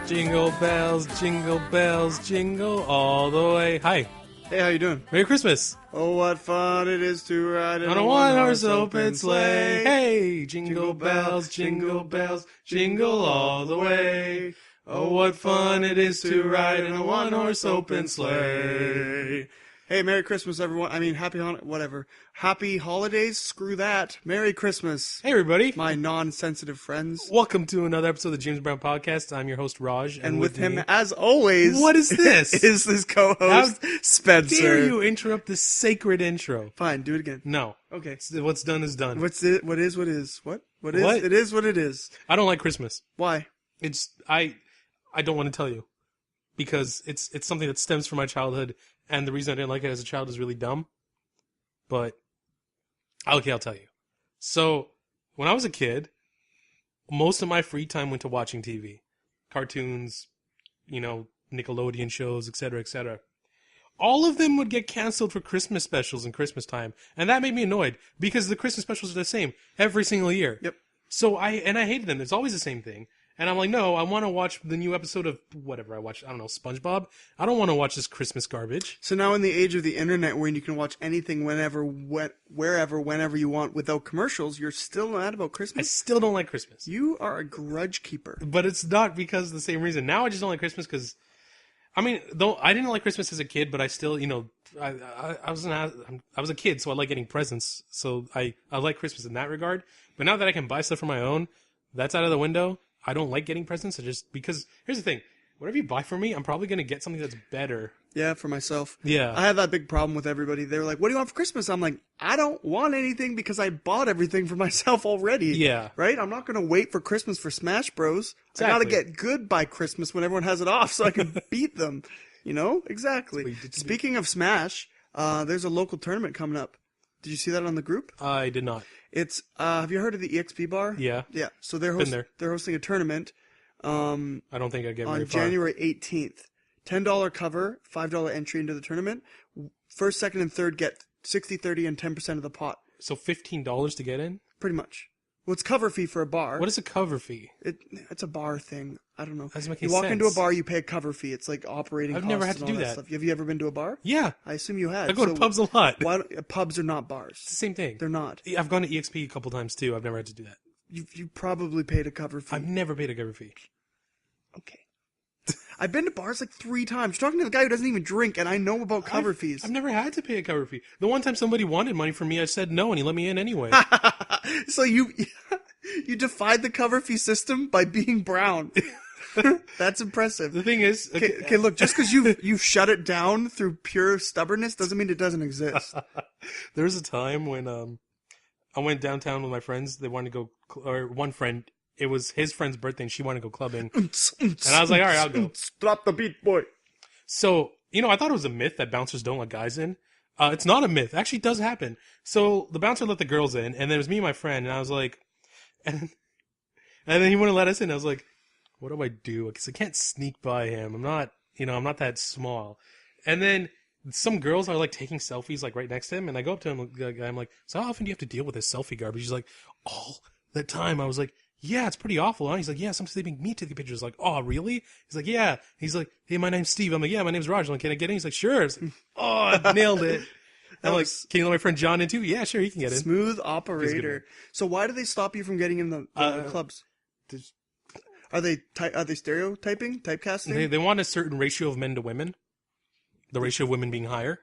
Jingle bells, jingle all the way. Hi. Hey, how you doing? Merry Christmas. Oh, what fun it is to ride in On a one-horse open sleigh. Hey, jingle bells, jingle all the way. Oh, what fun it is to ride in a one-horse open sleigh. Hey, Merry Christmas, everyone. I mean, whatever. Happy holidays? Screw that. Merry Christmas. Hey, everybody. My non-sensitive friends. Welcome to another episode of the James Brown Podcast. I'm your host, Raj. And with him, as always... What is this? ...is this co-host, Spencer. How dare you interrupt this sacred intro? Fine, do it again. No. Okay. What's done is done. What is? What is? What? What is? What? It is what it is. I don't like Christmas. Why? I don't want to tell you. Because it's something that stems from my childhood. And the reason I didn't like it as a child is really dumb. But, okay, I'll tell you. So, when I was a kid, most of my free time went to watching TV. Cartoons, Nickelodeon shows, etc., etc. All of them would get canceled for Christmas specials and Christmas time. And that made me annoyed, because the Christmas specials are the same every single year. Yep. So, I hated them. It's always the same thing. And I'm like, no, I want to watch the new episode of whatever I watched. I don't know, SpongeBob. I don't want to watch this Christmas garbage. So now in the age of the internet where you can watch anything whenever, wherever, whenever you want without commercials, you're still mad about Christmas? I still don't like Christmas. You are a grudge keeper. But it's not because of the same reason. Now I just don't like Christmas because, though I didn't like Christmas as a kid, but I still, I was a kid, so I like getting presents. So I like Christmas in that regard. But now that I can buy stuff for my own, that's out of the window. I don't like getting presents, because here's the thing. Whatever you buy for me, I'm probably going to get something that's better. Yeah, for myself. Yeah. I have that big problem with everybody. They're like, what do you want for Christmas? I'm like, I don't want anything because I bought everything for myself already. Yeah. Right? I'm not going to wait for Christmas for Smash Bros. Exactly. I got to get good by Christmas when everyone has it off so I can beat them. Exactly. Speaking of Smash, there's a local tournament coming up. Did you see that on the group? I did not. It's, have you heard of the EXP bar? Yeah. Yeah. So they're hosting a tournament. I don't think I get very on far. January 18th. $10 cover, $5 entry into the tournament. First, second, and third get 60, 30, and 10% of the pot. So $15 to get in? Pretty much. Well, it's cover fee for a bar. What is a cover fee? It's a bar thing. I don't know. Doesn't make you any walk sense. into a bar, you pay a cover fee. It's like operating I've costs never had to and all do that. Stuff. Have you ever been to a bar? Yeah. I assume you had. I go to pubs a lot. Pubs are not bars. It's the same thing. They're not. I've gone to EXP a couple times too. I've never had to do that. You probably paid a cover fee. I've never paid a cover fee. Okay. I've been to bars like 3 times. You're talking to the guy who doesn't even drink, and I know about cover fees. I've never had to pay a cover fee. The one time somebody wanted money from me, I said no, and he let me in anyway. So you defied the cover fee system by being brown. That's impressive. The thing is... Okay, look, just because you've shut it down through pure stubbornness doesn't mean it doesn't exist. There was a time when I went downtown with my friends. They wanted to go... Or one friend... It was his friend's birthday, and she wanted to go clubbing. And I was like, all right, I'll go. Drop the beat, boy. So, I thought it was a myth that bouncers don't let guys in. It's not a myth. It actually does happen. So, the bouncer let the girls in, and there was me and my friend, and I was like... And then he wouldn't let us in. I was like, what do I do? Because I can't sneak by him. I'm not that small. And then some girls are, like, taking selfies, like, right next to him, and I go up to him, I'm like, so how often do you have to deal with this selfie garbage? He's like, all the time. I was like... Yeah, it's pretty awful, huh? He's like, yeah, sometimes they make me take the pictures. Like, oh, really? He's like, yeah. He's like, hey, my name's Steve. I'm like, yeah, my name's Raj. I'm like, can I get in? He's like, sure. I was like, oh, I nailed it. I'm like, can you let my friend John in too? Yeah, sure, he can get in. Smooth operator. So why do they stop you from getting in the clubs? Are they stereotyping, typecasting? They want a certain ratio of men to women. The ratio of women being higher.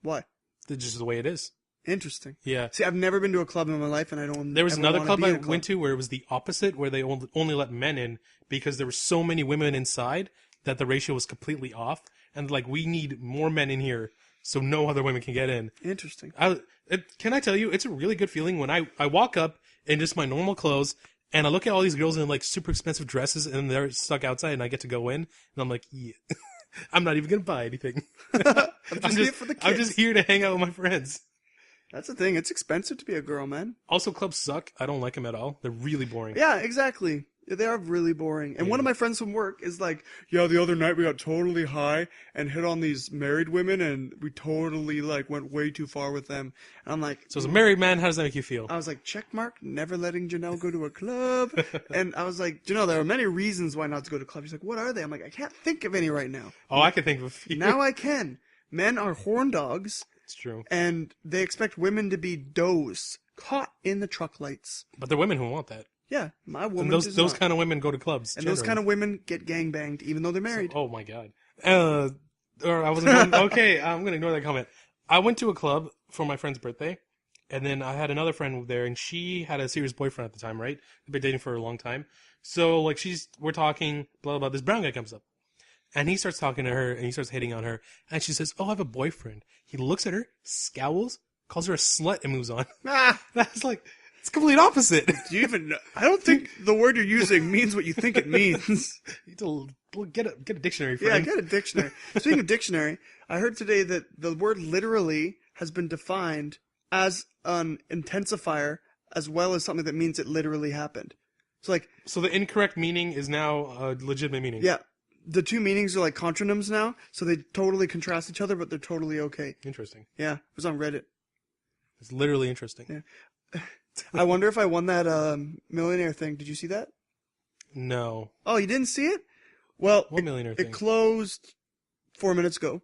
Why? That's just the way it is. Interesting. Yeah. See, I've never been to a club in my life, and I don't. There was another club I went to where it was the opposite, where they only let men in because there were so many women inside that the ratio was completely off, and like we need more men in here so no other women can get in. Interesting. Can I tell you, it's a really good feeling when I walk up in just my normal clothes and I look at all these girls in like super expensive dresses and they're stuck outside and I get to go in and I'm like, yeah. I'm not even gonna buy anything. I'm just here for the kids. I'm just here to hang out with my friends. That's the thing. It's expensive to be a girl, man. Also, clubs suck. I don't like them at all. They're really boring. Yeah, exactly. Yeah, they are really boring. And one of my friends from work is like, yeah, the other night we got totally high and hit on these married women and we totally like went way too far with them. And I'm like, So as a married man, how does that make you feel? I was like, check mark, never letting Janelle go to a club. And I was like, Janelle, there are many reasons why not to go to clubs. She's like, what are they? I'm like, I can't think of any right now. Oh, I can think of a few. Now I can. Men are horn dogs. It's true. And they expect women to be does caught in the truck lights. But there are women who want that. Yeah, my woman And does those not. kind of women go to clubs. And those kind of women get gangbanged even though they're married. Oh my god. Or I wasn't going, okay, I'm going to ignore that comment. I went to a club for my friend's birthday, and then I had another friend there, and she had a serious boyfriend at the time, right? They've been dating for a long time. So, like, we're talking, blah, blah, blah. This brown guy comes up, and he starts talking to her, and he starts hitting on her, and she says, oh, I have a boyfriend. He looks at her, scowls, calls her a slut, and moves on. Ah, That's like, it's complete opposite. do you even know? I don't think the word you're using means what you think it means. You need to get a dictionary for Yeah, him. get a dictionary. Speaking of dictionary, I heard today that the word literally has been defined as an intensifier as well as something that means it literally happened. So like, So the incorrect meaning is now a legitimate meaning. yeah, the two meanings are like contronyms now, so they totally contrast each other, but they're totally okay. Interesting. Yeah, it was on Reddit. It's literally interesting. Yeah. I wonder if I won that millionaire thing. Did you see that? No. Oh, you didn't see it? Well, What millionaire thing? it closed 4 minutes ago.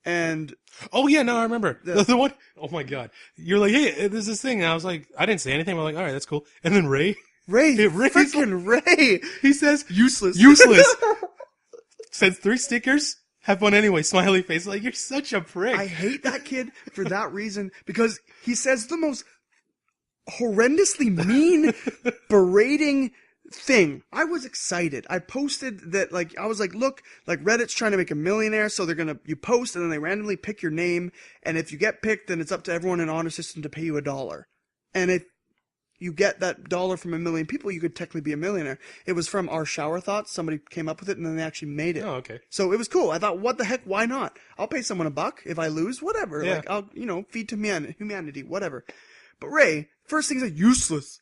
And Oh yeah, no, I remember. The one, oh my god. You're like, hey, there's this thing. And I was like, I didn't say anything. I'm like, all right, that's cool. And then Ray, Ray, Ray's freaking Ray, he says, useless. Sends 3 stickers. Have fun anyway. Smiley face. Like, you're such a prick. I hate that kid for that reason because he says the most horrendously mean, berating thing. I was excited. I posted that, like, I was like, look, like, Reddit's trying to make a millionaire, so you post, and then they randomly pick your name, and if you get picked, then it's up to everyone in Honor System to pay you $1. And if you get that $1 from 1 million people, you could technically be a millionaire. It was from Our Shower Thoughts. Somebody came up with it, and then they actually made it. Oh, okay. So it was cool. I thought, what the heck, why not? I'll pay someone $1 if I lose, whatever. Yeah. Like, I'll, feed to humanity, whatever. But Ray, first thing is like, useless.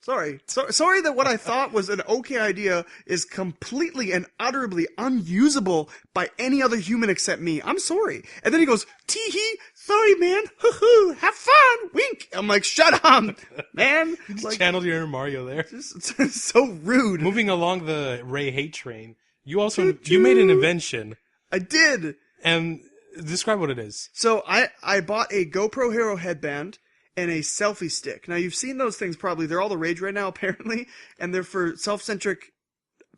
Sorry that what I thought was an okay idea is completely and utterly unusable by any other human except me. I'm sorry. And then he goes, tee-hee, sorry man, hoo-hoo, have fun, wink. I'm like, shut up, man. You just Like, channeled your inner Mario there. it's so rude. Moving along the Ray hate train, you Choo-choo. made an invention. I did. And describe what it is. So I bought a GoPro Hero headband and a selfie stick. Now you've seen those things probably. They're all the rage right now apparently, and they're for self-centric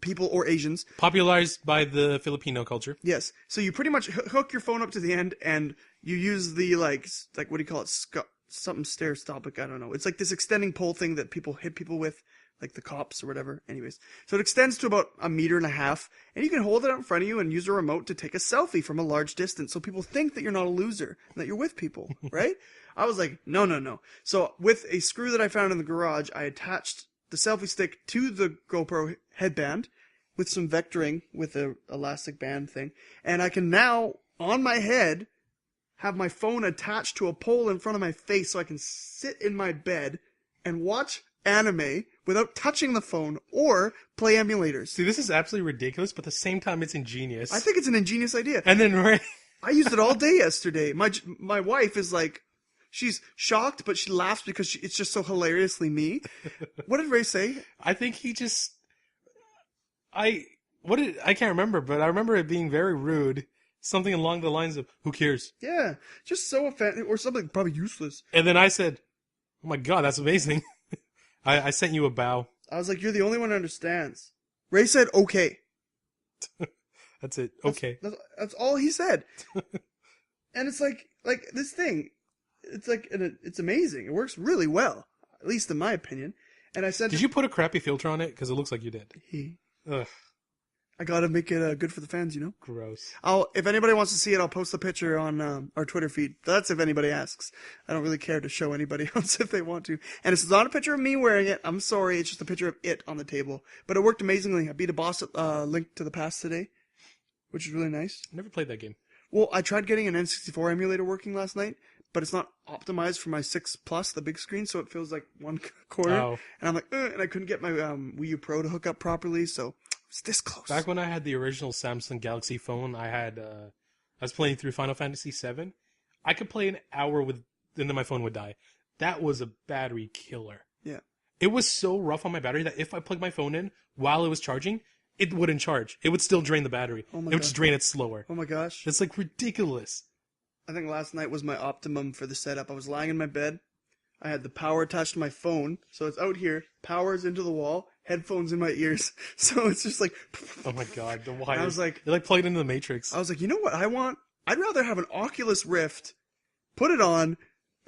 people or Asians. Popularized by the Filipino culture. Yes. So you pretty much hook your phone up to the end and you use the like what do you call it? Something stereoscopic, I don't know. It's like this extending pole thing that people hit people with, like the cops or whatever. Anyways, so it extends to about 1.5 meters, and you can hold it out in front of you and use a remote to take a selfie from a large distance, so people think that you're not a loser and that you're with people, right? I was like, no. So with a screw that I found in the garage, I attached the selfie stick to the GoPro headband with some vectoring with a elastic band thing, and I can now on my head have my phone attached to a pole in front of my face so I can sit in my bed and watch anime without touching the phone or play emulators. See, this is absolutely ridiculous, but at the same time, it's ingenious. I think it's an ingenious idea. And then Ray... I used it all day yesterday. My wife is like, she's shocked, but she laughs because it's just so hilariously me. What did Ray say? I think he just... I can't remember, but I remember it being very rude. Something along the lines of, who cares? Yeah, just so offensive, or something probably useless. And then I said, oh my god, that's amazing. I sent you a bow. I was like, you're the only one who understands. Ray said, okay. That's it. Okay. That's all he said. And it's like this thing, it's like, it's amazing. It works really well, at least in my opinion. And I said, did you put a crappy filter on it? Because it looks like you did. Ugh, I gotta make it good for the fans, gross. If anybody wants to see it, I'll post the picture on our Twitter feed. That's if anybody asks. I don't really care to show anybody else if they want to. And it's not a picture of me wearing it. I'm sorry. It's just a picture of it on the table. But it worked amazingly. I beat a boss at Link to the Past today, which is really nice. Never played that game. Well, I tried getting an N64 emulator working last night, but it's not optimized for my 6 Plus, the big screen, so it feels like one corner. Oh. And I'm like, and I couldn't get my Wii U Pro to hook up properly, so it's this close. Back when I had the original Samsung Galaxy phone, I was playing through Final Fantasy VII. I could play an hour and then my phone would die. That was a battery killer. Yeah. It was so rough on my battery that if I plugged my phone in while it was charging, it wouldn't charge. It would still drain the battery. Oh my it would God. just drain it slower. Oh my gosh. It's like ridiculous. I think last night was my optimum for the setup. I was lying in my bed. I had the power attached to my phone, so it's out here, power's into the wall, headphones in my ears. So it's just like... Oh my God, the wires. I was like... They're like plugged into the Matrix. I was like, you know what I want? I'd rather have an Oculus Rift, put it on,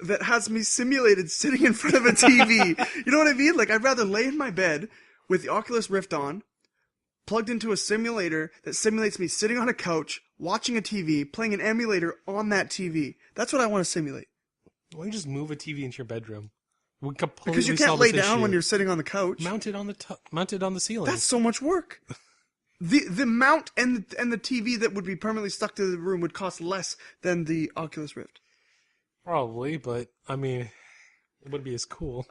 that has me simulated sitting in front of a TV. You know what I mean? Like, I'd rather lay in my bed with the Oculus Rift on, plugged into a simulator that simulates me sitting on a couch, watching a TV, playing an emulator on that TV. That's what I want to simulate. Why don't you just move a TV into your bedroom? We completely Because you can't solve lay this down issue. when you're sitting on the couch. Mount it on the ceiling. That's so much work. The mount and the TV that would be permanently stuck to the room would cost less than the Oculus Rift. Probably, but I mean, it wouldn't be as cool.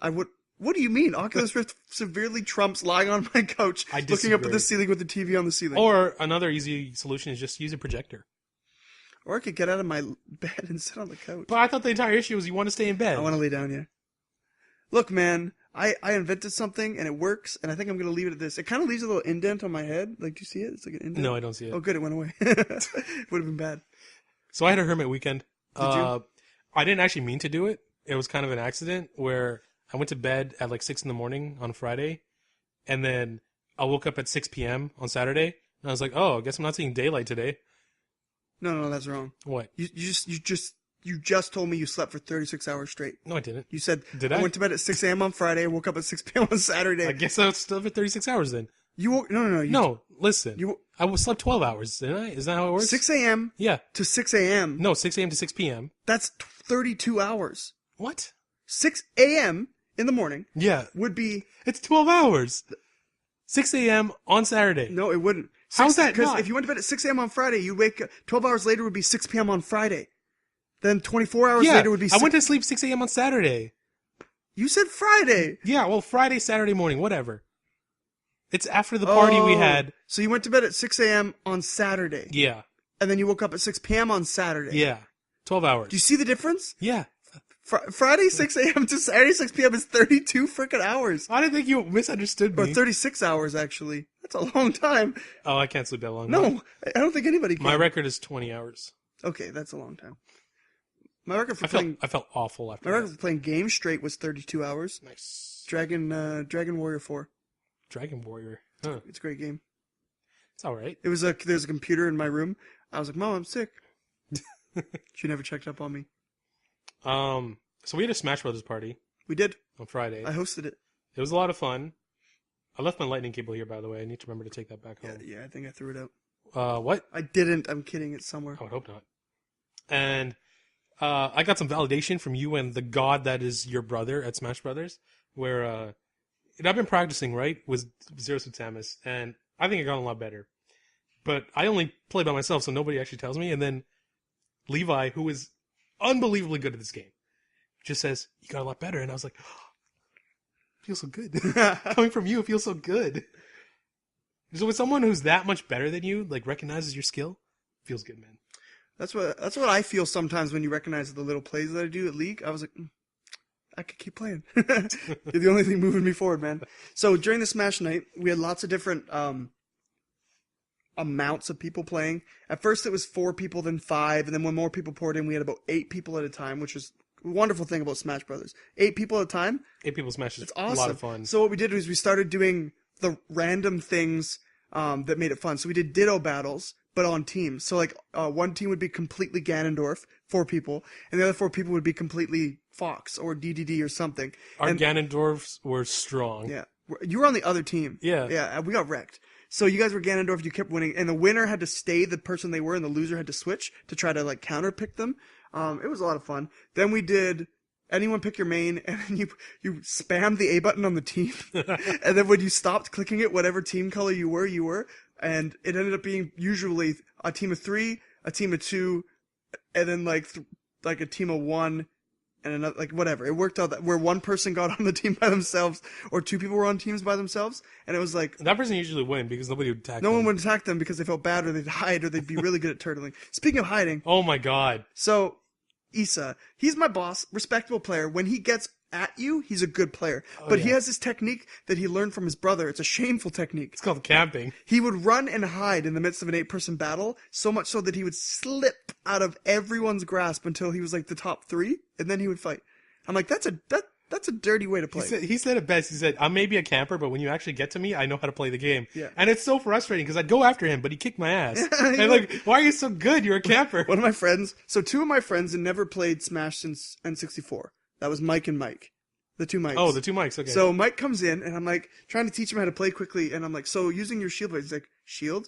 What do you mean? Oculus Rift severely trumps lying on my couch, I looking up at disagree. the ceiling with the TV on the ceiling. Or another easy solution is just use a projector. Or I could get out of my bed and sit on the couch. But I thought the entire issue was you want to stay in bed. I want to lay down, yeah. Look, man, I invented something and it works, and I think I'm going to leave it at this. It kind of leaves a little indent on my head. Like, do you see it? It's like an indent. No, I don't see it. Oh, good, it went away. Would have been bad. So I had a hermit weekend. Did you? I didn't actually mean to do it. It was kind of an accident where I went to bed at like 6 in the morning on Friday, and then I woke up at 6 p.m. on Saturday, and I was like, oh, I guess I'm not seeing daylight today. No, that's wrong. What? You just told me you slept for 36 hours straight. No, I didn't. You said, Did I I? went to bed at 6 a.m. on Friday and woke up at 6 p.m. on Saturday. I guess I was still for 36 hours then. You woke, no. No, listen. You, I slept 12 hours, didn't I? Is that how it works? 6 a.m. Yeah. to 6 a.m. No, 6 a.m. to 6 p.m. That's 32 hours. What? 6 a.m. in the morning Yeah. would be... It's 12 hours. 6 a.m. on Saturday. No, it wouldn't. How's that Because not? if you went to bed at 6 a.m. on Friday, you'd wake up... 12 hours later would be 6 p.m. on Friday. Then 24 hours later would be... I went to sleep 6 a.m. on Saturday. You said Friday. Yeah, well, Friday, Saturday morning, whatever. It's after the party we had. So you went to bed at 6 a.m. on Saturday. Yeah. And then you woke up at 6 p.m. on Saturday. Yeah. 12 hours. Do you see the difference? Yeah. Friday 6 a.m. to Saturday 6 p.m. is 32 freaking hours. I didn't think you misunderstood Or me. 36 hours, actually. That's a long time. Oh, I can't sleep that long. No, I don't think anybody can. My record is 20 hours. Okay, that's a long time. My record for I felt awful after my record that. for playing games straight was 32 hours. Nice. Dragon Warrior 4. Dragon Warrior. Huh. It's a great game. It's alright. There's a computer in my room. I was like, Mom, I'm sick. She never checked up on me. So we had a Smash Brothers party We did. on Friday. I hosted it. It was a lot of fun. I left my lightning cable here, by the way. I need to remember to take that back home. Yeah, I think I threw it out. What? I didn't. I'm kidding. It's somewhere. I would hope not. And I got some validation from you and the god that is your brother at Smash Brothers, where and I've been practicing, right, with Zero Suit Samus, and I think I got a lot better. But I only play by myself, so nobody actually tells me. And then Levi, who is unbelievably good at this game, just says, you got a lot better. And I was like, oh, it feels so good. Coming from you, it feels so good. So when someone who's that much better than you, like, recognizes your skill, it feels good, man. That's what I feel sometimes when you recognize the little plays that I do at League. I was like, I could keep playing. You're the only thing moving me forward, man. So during the Smash night, we had lots of different amounts of people playing. At first it was 4 people, then 5, and then when more people poured in, we had about 8 people at a time, which was a wonderful thing about Smash Brothers. 8 people at a time. 8 people Smash is It's awesome. a lot of fun. So what we did was we started doing the random things that made it fun. So we did Ditto battles, but on teams. So like one team would be completely Ganondorf, 4 people, and the other 4 people would be completely Fox or DDD or something. Our And- Ganondorfs were strong. Yeah. You were on the other team. Yeah. Yeah, we got wrecked. So you guys were Ganondorf, you kept winning, and the winner had to stay the person they were, and the loser had to switch to try to like counterpick them. It was a lot of fun. Then we did anyone pick your main, and then you spammed the A button on the team, and then when you stopped clicking it, whatever team color you were, and it ended up being usually a team of 3, a team of 2, and then like like a team of one and another, like whatever. It worked out that where one person got on the team by themselves or two people were on teams by themselves, and it was like That person usually win because nobody would attack no them. one would attack them because they felt bad or they'd hide or they'd be really good at turtling. Speaking of hiding, Oh my god. so Issa, he's my boss, respectable player. When he gets at you, he's a good player. But he has this technique that he learned from his brother. It's a shameful technique. It's called camping. He would run and hide in the midst of an 8-person battle, so much so that he would slip out of everyone's grasp until he was like the top 3, and then he would fight. I'm like, that's a dirty way to play. He said it best. He said, I may be a camper, but when you actually get to me, I know how to play the game. Yeah. And it's so frustrating because I'd go after him, but he kicked my ass. And like, why are you so good? You're a camper. One of my friends, so two of my friends had never played Smash since N64. That was Mike and Mike. The two mics. Oh, the two mics, okay. So Mike comes in, and I'm like, trying to teach him how to play quickly, and I'm like, so using your shield blade, he's like, shield?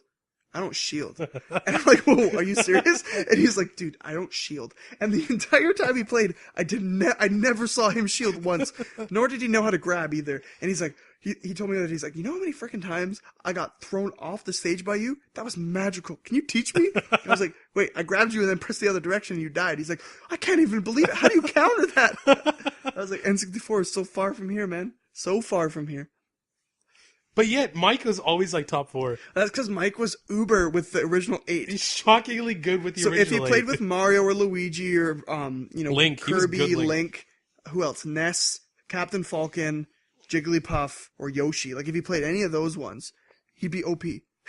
I don't shield. And I'm like, whoa, are you serious? And he's like, dude, I don't shield. And the entire time he played, I never saw him shield once, nor did he know how to grab either. And he's like, he told me that he's like, you know how many freaking times I got thrown off the stage by you? That was magical. Can you teach me? And I was like, wait, I grabbed you and then pressed the other direction and you died. He's like, I can't even believe it. How do you counter that? I was like, N64 is so far from here, man. So far from here. But yet, Mike was always like top 4. That's because Mike was uber with the original 8. He's shockingly good with the So original if he played 8. with Mario or Luigi or Link, he was Kirby, good Link. Link, who else? Ness, Captain Falcon, Jigglypuff, or Yoshi. Like if he played any of those ones, he'd be OP.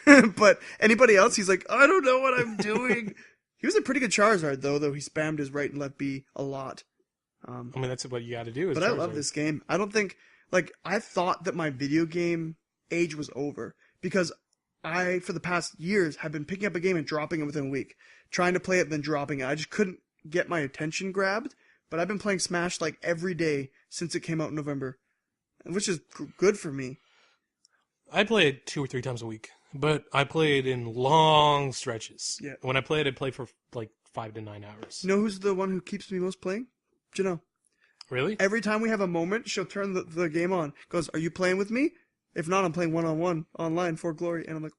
But anybody else, he's like, I don't know what I'm doing. He was a pretty good Charizard though he spammed his right and left B a lot. I mean, that's what you got to do. But I love this game. I don't think I thought that my video game age was over because I, for the past years, have been picking up a game and dropping it within a week, trying to play it, then dropping it. I just couldn't get my attention grabbed, but I've been playing Smash like every day since it came out in November, which is good for me. I play it 2 or 3 times a week, but I play it in long stretches. Yeah. When I play it, I play for like 5 to 9 hours. You know who's the one who keeps me most playing? Janelle. Really? Every time we have a moment, she'll turn the game on. Goes, are you playing with me? If not, I'm playing one-on-one online for Glory. And I'm like...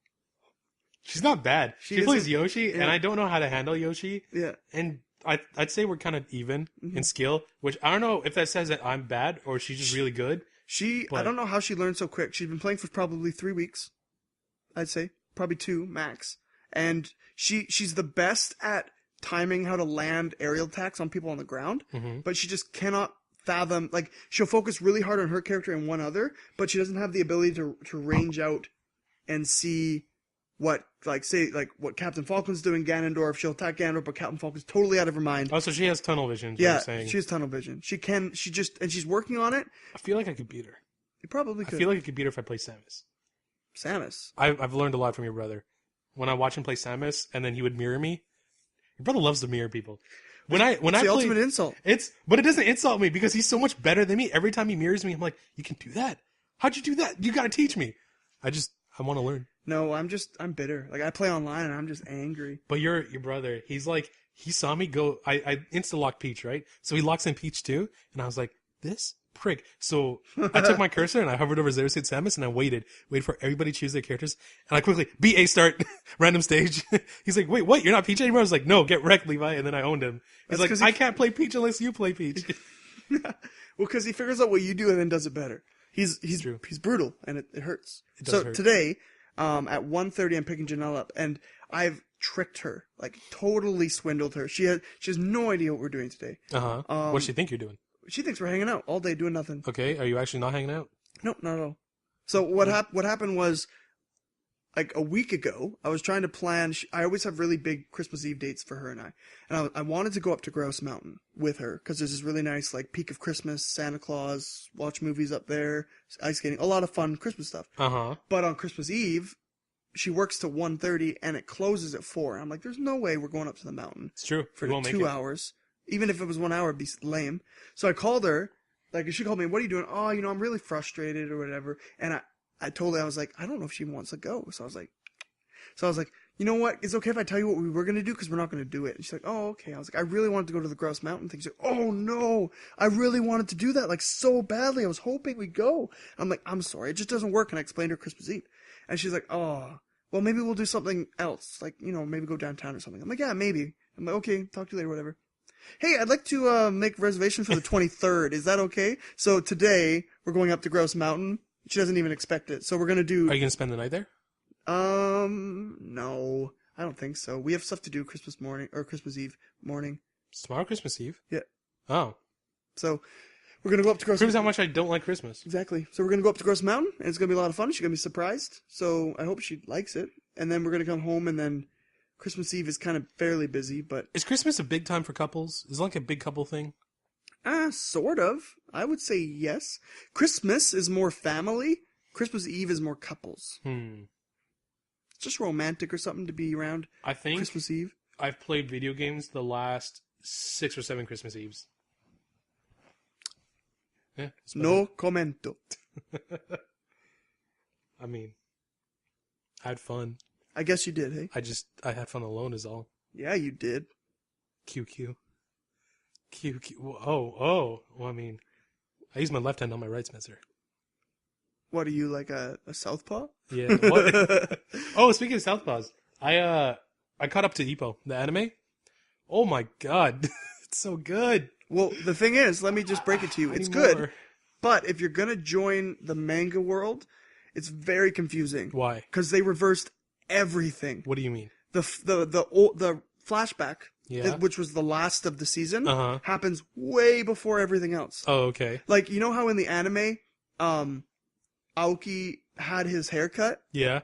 She's not bad. She plays Yoshi, yeah. and I don't know how to handle Yoshi. Yeah. And I'd say we're kind of even in skill, which I don't know if that says that I'm bad or she's just really good. I don't know how she learned so quick. She's been playing for probably 3 weeks, I'd say. Probably 2, max. And she's the best at timing how to land aerial attacks on people on the ground, but she just cannot fathom, like, she'll focus really hard on her character and one other, but she doesn't have the ability to range out and see what, like, say, like, what Captain Falcon's doing, Ganondorf. She'll attack Ganondorf, but Captain Falcon's totally out of her mind. Oh, so she has tunnel vision, is what Yeah, you're saying. she has tunnel vision. And she's working on it. I feel like I could beat her. You probably could. I feel like I could beat her if I play Samus. Samus. I've learned a lot from your brother. When I watch him play Samus, and then he would mirror me. Your brother loves to mirror people. It's the ultimate insult. But it doesn't insult me because he's so much better than me. Every time he mirrors me, I'm like, you can do that? How'd you do that? You gotta teach me. I want to learn. No, I'm bitter. Like, I play online and I'm just angry. But your brother, he's like, he saw me go, I insta-lock Peach, right? So he locks in Peach too, and I was like, this prick. So I took my cursor and I hovered over Xerath Samus and I waited for everybody to choose their characters. And I quickly, BA start, random stage. He's like, wait, what? You're not Peach anymore? I was like, no, get wrecked, Levi. And then I owned him. He's like, I can't play Peach unless you play Peach. Well, because he figures out what you do and then does it better. He's brutal and it hurts. It does hurt. Today, at 1:30, I'm picking Janelle up and I've tricked her, like totally swindled her. She has no idea what we're doing today. What does she think you're doing? She thinks we're hanging out all day doing nothing. Okay, are you actually not hanging out? Nope, not at all. So what happened was, like a week ago, I was trying to plan. I always have really big Christmas Eve dates for her and I. And I wanted to go up to Grouse Mountain with her because there's this really nice, like, peak of Christmas, Santa Claus, watch movies up there, ice skating, a lot of fun Christmas stuff. But on Christmas Eve, she works to 1:30 and it closes at 4. And I'm like, there's no way we're going up to the mountain. It's true. For 2 hours. Even if it was 1 hour, it'd be lame. So I called her. Like, she called me, what are you doing? Oh, I'm really frustrated or whatever. And I told her, I was like, I don't know if she wants to go. So I was like, you know what? It's okay if I tell you what we were going to do because we're not going to do it. And she's like, oh, okay. I was like, I really wanted to go to the Grouse Mountain thing. She's like, oh, no. I really wanted to do that, like, so badly. I was hoping we'd go. I'm like, I'm sorry. It just doesn't work. And I explained her Christmas Eve. And she's like, oh, well, maybe we'll do something else. Like, maybe go downtown or something. I'm like, yeah, maybe. I'm like, okay, talk to you later, whatever. Hey, I'd like to make a reservation for the 23rd. Is that okay? So today we're going up to Grouse Mountain. She doesn't even expect it. So we're gonna do. Are you gonna spend the night there? No, I don't think so. We have stuff to do Christmas morning or Christmas Eve morning. It's tomorrow, Christmas Eve. Yeah. Oh, So we're gonna go up to Grouse. proves how much I don't like Christmas. Exactly. So we're gonna go up to Grouse Mountain, and it's gonna be a lot of fun. She's gonna be surprised. So I hope she likes it. And then we're gonna come home, and then Christmas Eve is kind of fairly busy, but Is Christmas a big time for couples? Is it like a big couple thing? sort of. I would say yes. Christmas is more family. Christmas Eve is more couples. It's just romantic or something to be around I think Christmas Eve. I've played video games the last 6 or 7 Christmas Eves. Yeah, that's about No commento. it. I mean, I had fun. I guess you did, hey? I had fun alone is all. Yeah, you did. QQ. Oh. Well, I mean, I use my left hand on my right, Spencer. What are you, like a southpaw? Yeah. What? Oh, speaking of Southpaws, I caught up to Ippo, the anime. Oh my god, it's so good. Well, the thing is, let me just break it to you. It's good, but if you're gonna join the manga world, it's very confusing. Why? Because they reversed everything. What do you mean? The flashback, Yeah. which was the last of the season, Uh-huh. happens way before everything else. Oh, okay. Like, you know how in the anime, Aoki had his haircut, Yeah.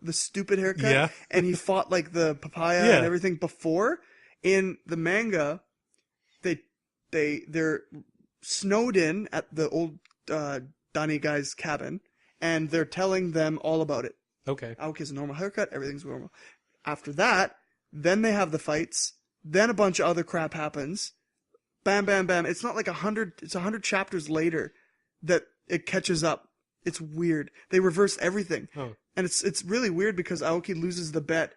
the stupid haircut, Yeah. and he fought like the papaya Yeah. and everything before. In the manga, they're snowed in at the old Dani guy's cabin, and they're telling them all about it. Okay. Aoki has a normal haircut, everything's normal. After that, then they have the fights, then a bunch of other crap happens. Bam, bam, bam. It's not like 100 chapters later that it catches up. It's weird. They reverse everything. Oh. And it's really weird because Aoki loses the bet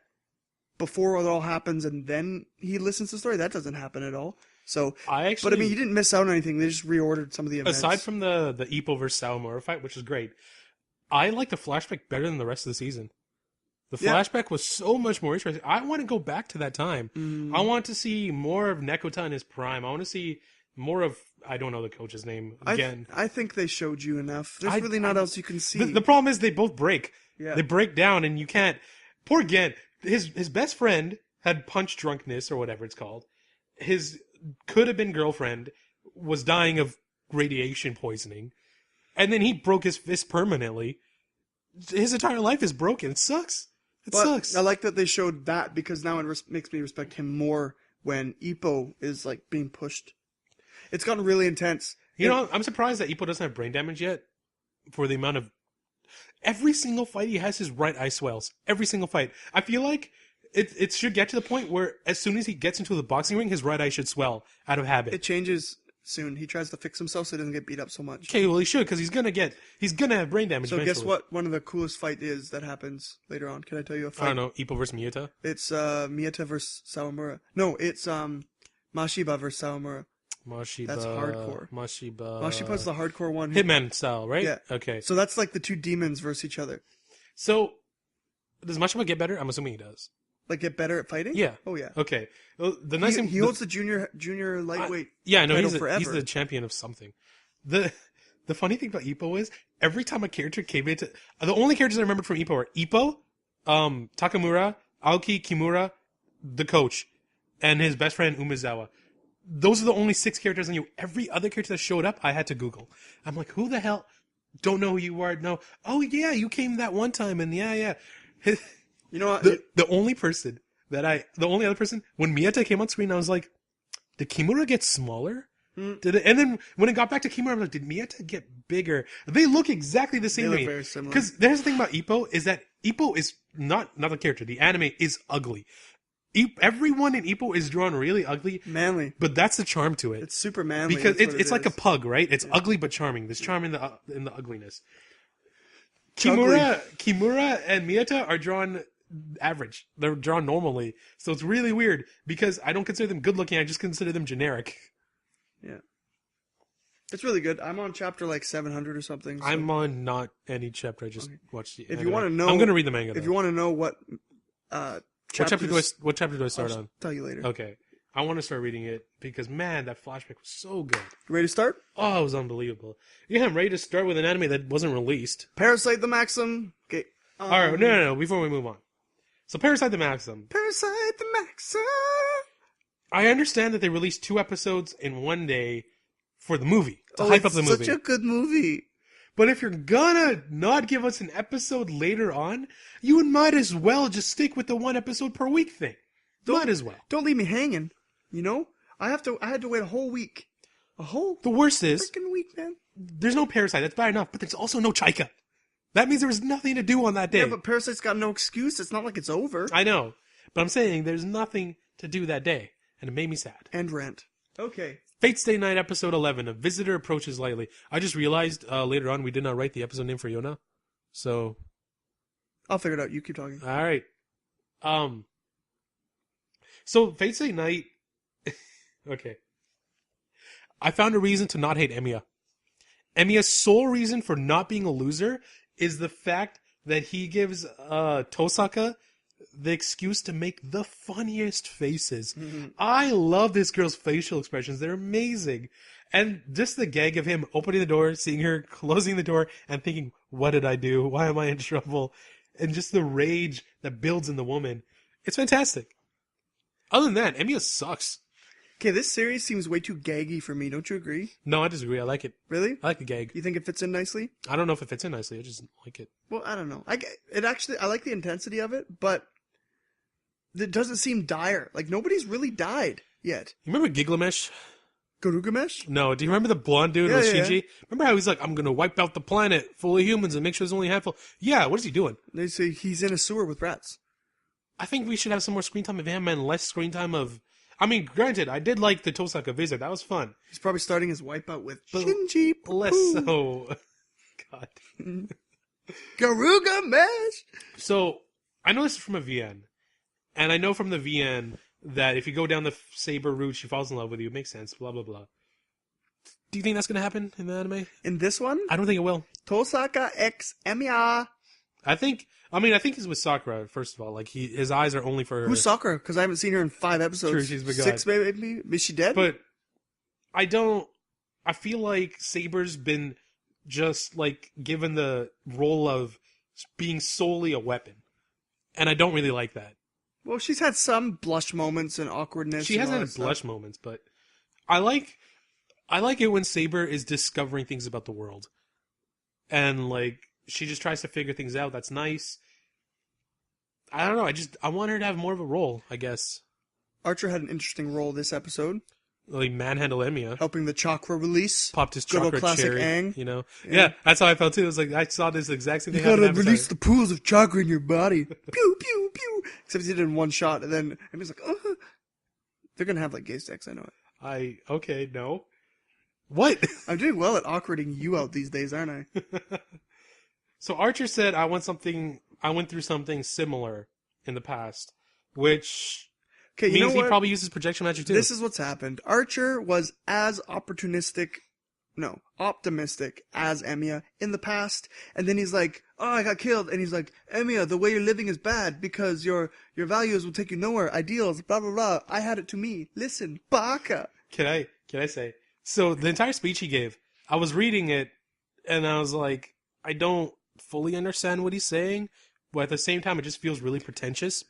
before it all happens, and then he listens to the story. That doesn't happen at all. So, but I mean, he didn't miss out on anything. They just reordered some of the events. Aside from the Ippo versus Sawamura fight, which is great, I like the flashback better than the rest of the season. The flashback was so much more interesting. I want to go back to that time. I want to see more of Nekota in his prime. I want to see more of, I don't know the coach's name again. I think they showed you enough. There's really not else you can see. The problem is they both break. Yeah. They break down and you can't. Poor Gen. His best friend had punch drunkenness or whatever it's called. His could have been girlfriend was dying of radiation poisoning. And then he broke his fist permanently. His entire life is broken. It sucks. It sucks. I like that they showed that because now it makes me respect him more when Ippo is like being pushed. It's gotten really intense. You know, I'm surprised that Ippo doesn't have brain damage yet for the amount of... Every single fight he has, his right eye swells. Every single fight. I feel like it should get to the point where as soon as he gets into the boxing ring, his right eye should swell out of habit. It changes soon. He tries to fix himself so he doesn't get beat up so much. Okay, well he should, because he's gonna have brain damage So eventually. guess what? One of the coolest fight is that happens later on. Can I tell you a fight? I don't know, Ippo versus Miyata? It's Miyata versus Sawamura. No, it's Mashiba versus Sawamura. Mashiba. That's hardcore. Mashiba's the hardcore one. Hitman style, right? Yeah. Okay. So that's like the two demons versus each other. So, does Mashiba get better? I'm assuming he does. Like get better at fighting? Yeah. Oh yeah. Okay. Well, the nice thing... He holds the junior lightweight yeah, no, title he's forever. the champion of something. The funny thing about Ippo is, every time a character came into... The only characters I remembered from Ippo are Ippo, Takamura, Aoki, Kimura, the coach, and his best friend Umezawa. Those are the only 6 characters I knew. Every other character that showed up, I had to Google. I'm like, who the hell? Don't know who you are. No. Oh, yeah, you came that one time, and yeah. You know what? The only other person, when Miyata came on screen, I was like, did Kimura get smaller? Did it? And then when it got back to Kimura, I was like, did Miyata get bigger? They look exactly the same They to me. look very similar. Because there's the thing about Ippo, is that Ippo is not the character. The anime is ugly. Everyone in Ippo is drawn really ugly. Manly. But that's the charm to it. It's super manly. Because that's what it's like a is. pug, right? It's ugly but charming. There's charm in the ugliness. Chugly. Kimura and Miyata are drawn average. They're drawn normally. So it's really weird because I don't consider them good looking. I just consider them generic. Yeah. It's really good. I'm on chapter like 700 or something. So I'm on not any chapter. I just watched the if anime. you want to know, I'm going to read the manga. If you want to know what what chapter do I start on? I'll tell you later. Okay. I want to start reading it because, man, that flashback was so good. Ready to start? Oh, it was unbelievable. Yeah, I'm ready to start with an anime that wasn't released. Parasyte the Maxim. Okay. All right, no, before we move on. So, Parasyte the Maxim. Parasyte the Maxim. I understand that they released 2 episodes in one day for the movie, to hype up the movie. It's such a good movie. But if you're gonna not give us an episode later on, you might as well just stick with the 1 episode per week thing. Might as well. Don't leave me hanging. You know? I had to wait a whole week. The worst is, freaking week, man. There's no Parasyte, that's bad enough, but there's also no Chika. That means there was nothing to do on that day. Yeah, but Parasyte's got no excuse. It's not like it's over. I know. But I'm saying there's nothing to do that day. And it made me sad. And rent. Okay. Fate's Day Night, episode 11. A visitor approaches lightly. I just realized later on we did not write the episode name for Yona. So. I'll figure it out. You keep talking. All right. So, Fate's Day Night. Okay. I found a reason to not hate Emiya. Emiya's sole reason for not being a loser is the fact that he gives Tosaka the excuse to make the funniest faces. Mm-hmm. I love this girl's facial expressions. They're amazing. And just the gag of him opening the door, seeing her closing the door, and thinking, what did I do? Why am I in trouble? And just the rage that builds in the woman. It's fantastic. Other than that, Emiya sucks. Okay, this series seems way too gaggy for me. Don't you agree? No, I disagree. I like it. Really? I like the gag. You think it fits in nicely? I don't know if it fits in nicely. I just like it. Well, I don't know. I like the intensity of it, but it doesn't seem dire. Like, nobody's really died yet. You remember Gilgamesh? Garugamesh? No. Do you remember the blonde dude with Shinji? Yeah. Remember how he's like, I'm going to wipe out the planet full of humans and make sure there's only a handful? Yeah, what is he doing? They say he's in a sewer with rats. I think we should have some more screen time of him and less screen time of... I mean, granted, I did like the Tosaka visit. That was fun. He's probably starting his wipeout with Shinji. Less so. God. Garugamesh! So, I know this is from a VN. And I know from the VN that if you go down the Saber route, she falls in love with you. It makes sense. Blah, blah, blah. Do you think that's going to happen in the anime? In this one? I don't think it will. Tosaka x Emiya. I think he's with Sakura, first of all. Like, his eyes are only for her. Who's Sakura? Because I haven't seen her in 5 episodes. True, she's been gone. 6 maybe? Is she dead? But I feel like Saber's been just, like, given the role of being solely a weapon. And I don't really like that. Well, she's had some blush moments and awkwardness. She hasn't had blush moments, but I like it when Saber is discovering things about the world. And, like, she just tries to figure things out. That's nice. I don't know. I want her to have more of a role, I guess. Archer had an interesting role this episode. Like, manhandle Emiya. Helping the chakra release. Popped his Good old chakra classic cherry, Aang. you know? Yeah, that's how I felt too. It was like, I saw this exact same thing. You gotta release the pools of chakra in your body. Pew, pew, pew. Except he did it in one shot, and then Emiya's like, oh. They're gonna have, like, gay sex, I know it. Okay, no. What? I'm doing well at awkwarding you out these days, aren't I? So Archer said, I went through something similar in the past, which means he probably uses projection magic too. This is what's happened. Archer was as optimistic as Emiya in the past, and then he's like, oh, I got killed, and he's like, Emiya, the way you're living is bad because your values will take you nowhere, ideals, blah, blah, blah. I had it to me. Listen, baka. Can I say? So the entire speech he gave, I was reading it, and I was like, I don't fully understand what he's saying, but at the same time, it just feels really pretentious.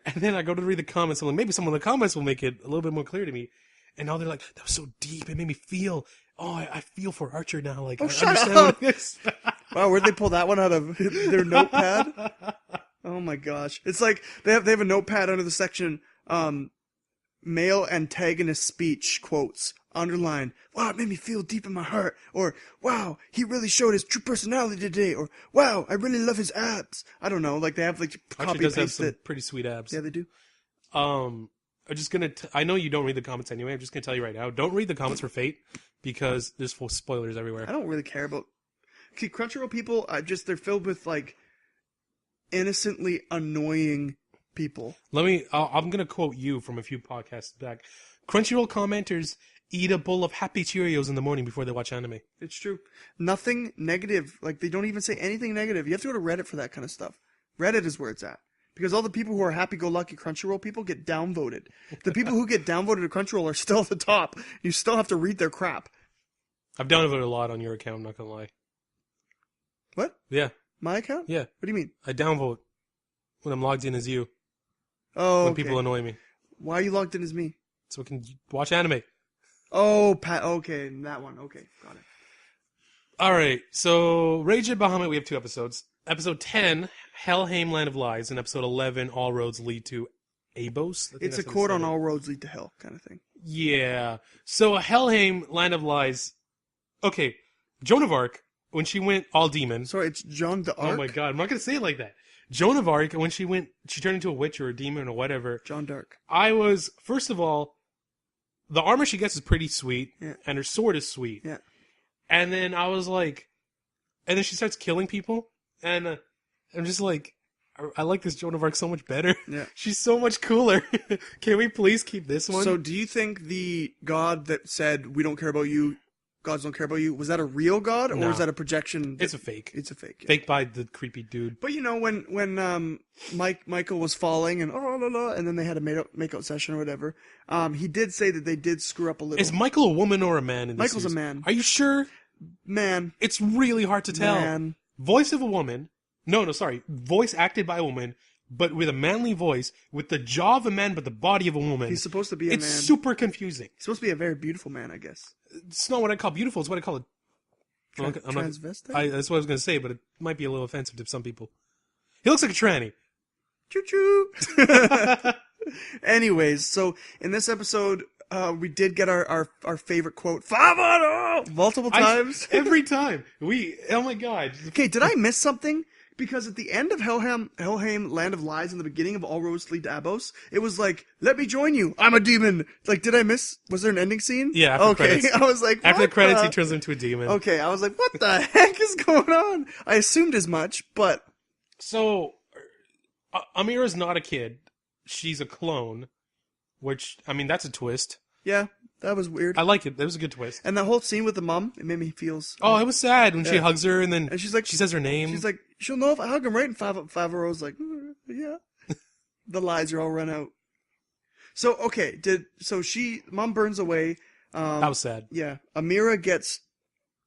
And then I go to read the comments, and I'm like, maybe some of the comments will make it a little bit more clear to me. And now they're like, that was so deep, it made me feel, I feel for Archer now. Like, I understand what it is. Wow, where'd they pull that one out of their notepad? Oh my gosh. It's like, they have a notepad under the section, male antagonist speech, quotes, underline, wow, it made me feel deep in my heart, or, wow, he really showed his true personality today, or, wow, I really love his abs. I don't know, like, they have, like, Archer does have some pretty sweet abs. Yeah, they do. I'm just gonna, I know you don't read the comments anyway, I'm just gonna tell you right now, don't read the comments for Fate, because there's full spoilers everywhere. I don't really care about, see, Crunchyroll people, they're filled with, like, innocently annoying people. I'm gonna quote you from a few podcasts back. Crunchyroll commenters eat a bowl of Happy Cheerios in the morning before they watch anime. It's true. Nothing negative. Like, they don't even say anything negative. You have to go to Reddit for that kind of stuff. Reddit is where it's at. Because all the people who are happy-go-lucky Crunchyroll people get downvoted. The people who get downvoted to Crunchyroll are still at the top. You still have to read their crap. I've downvoted a lot on your account, I'm not gonna lie. What? Yeah. My account? Yeah. What do you mean? I downvote when I'm logged in as you. Oh, When okay. people annoy me. Why are you logged in as me? So I can watch anime. Oh, okay, that one. Okay, got it. Alright, so Rage at Bahamut, we have 2 episodes. Episode 10, Helheim Land of Lies, and episode 11, All Roads Lead to Abos. I think It's a that's how you quote say on it. all roads lead to hell kind of thing. Yeah. So Helheim Land of Lies. Okay, Joan of Arc, when she went all demon. Sorry, it's John the Ark. Oh my god, I'm not gonna say it like that. Joan of Arc, when she turned into a witch or a demon or whatever. John Dark. I was, first of all, the armor she gets is pretty sweet, Yeah. and her sword is sweet. Yeah. And then I was like, and then she starts killing people, and I'm just like, I like this Joan of Arc so much better. Yeah. She's so much cooler. Can we please keep this one? So, do you think the god that said we don't care about you, gods don't care about you, was that a real god or No. was that a projection? It's a fake. It's a fake. Yeah. Fake by the creepy dude. But you know when Michael was falling and and then they had a makeout session or whatever, he did say that they did screw up a little. Is Michael a woman or a man in this Michael's a series? man. Are you sure? Man, It's really hard to tell. man. Voice of a woman. No, sorry. Voice acted by a woman, but with a manly voice, with the jaw of a man, but the body of a woman. He's supposed to be a It's man. super confusing. He's supposed to be a very beautiful man, I guess. It's not what I call beautiful. It's what I call it. Transvestite? That's what I was going to say, but it might be a little offensive to some people. He looks like a tranny. Choo choo. Anyways, so in this episode, we did get our favorite quote, Favaro! Multiple times. Every time. Oh my god. Okay, did I miss something? Because at the end of Helheim, Land of Lies, in the beginning of All Roads Lead to Abos, it was like, let me join you, I'm a demon. Like, did I miss, was there an ending scene? Yeah, after okay. credits. I was like, After the what credits, he turns into a demon. Okay, I was like, what the heck is going on? I assumed as much, but... So, Amira's not a kid. She's a clone. Which, I mean, that's a twist. Yeah, that was weird. I like it. That was a good twist. And that whole scene with the mom, it made me feel... Oh, it was sad when she Yeah. hugs her and then And she's like... she says her name. She's like, she'll know if I hug him, right? And Favaro's like, yeah. The lies are all run out. So, okay, mom burns away. That was sad. Yeah. Amira gets,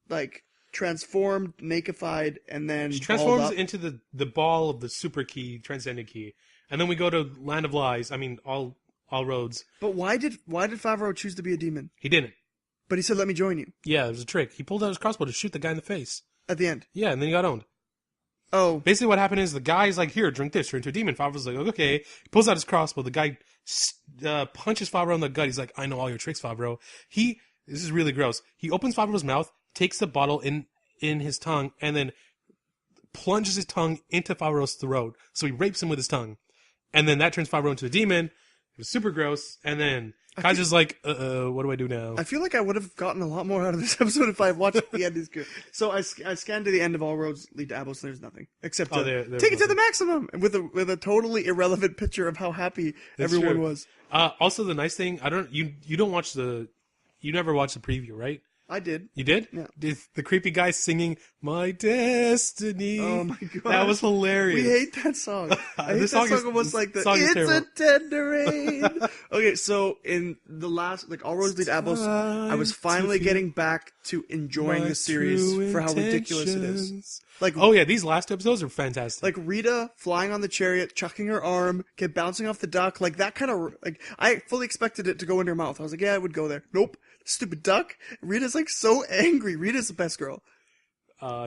like, transformed, nakedified, and then She balled transforms up. into the ball of the super key, transcendent key. And then we go to Land of Lies. I mean, all roads. But why did Favaro choose to be a demon? He didn't. But he said, let me join you. Yeah, it was a trick. He pulled out his crossbow to shoot the guy in the face. At the end. Yeah, and then he got owned. Oh. Basically what happened is the guy's like, here, drink this, turn into a demon. Favreau's like, okay. He pulls out his crossbow. The guy punches Favreau in the gut. He's like, I know all your tricks, Favreau. This is really gross. He opens Favreau's mouth, takes the bottle in his tongue, and then plunges his tongue into Favreau's throat. So he rapes him with his tongue. And then that turns Favreau into a demon. It was super gross. And then Kaiser's like, what do I do now? I feel like I would have gotten a lot more out of this episode if I watched the end. So I scanned to the end of All Roads Lead to Abos, and there's nothing. Except there's take it to the nothing. maximum! With a totally irrelevant picture of how happy That's everyone true. was. Also, the nice thing, you don't watch you never watched the preview, right? I did. You did? Yeah. Did the creepy guy singing "My Destiny"? Oh my god. That was hilarious. We hate that song. I hate This that song is- song almost like the song is It's a terrible. Tender Rain. Okay, so in the last, like, All Roads Lead to Abos, I was finally getting back to enjoying My the series true for how ridiculous it is. intentions. Like, Oh yeah, these last episodes are fantastic. like Rita flying on the chariot, chucking her arm, kept bouncing off the duck, like that kind of, like, I fully expected it to go in her mouth. I was like, yeah, it would go there. Nope. Stupid duck. Rita's like so angry. Rita's the best girl.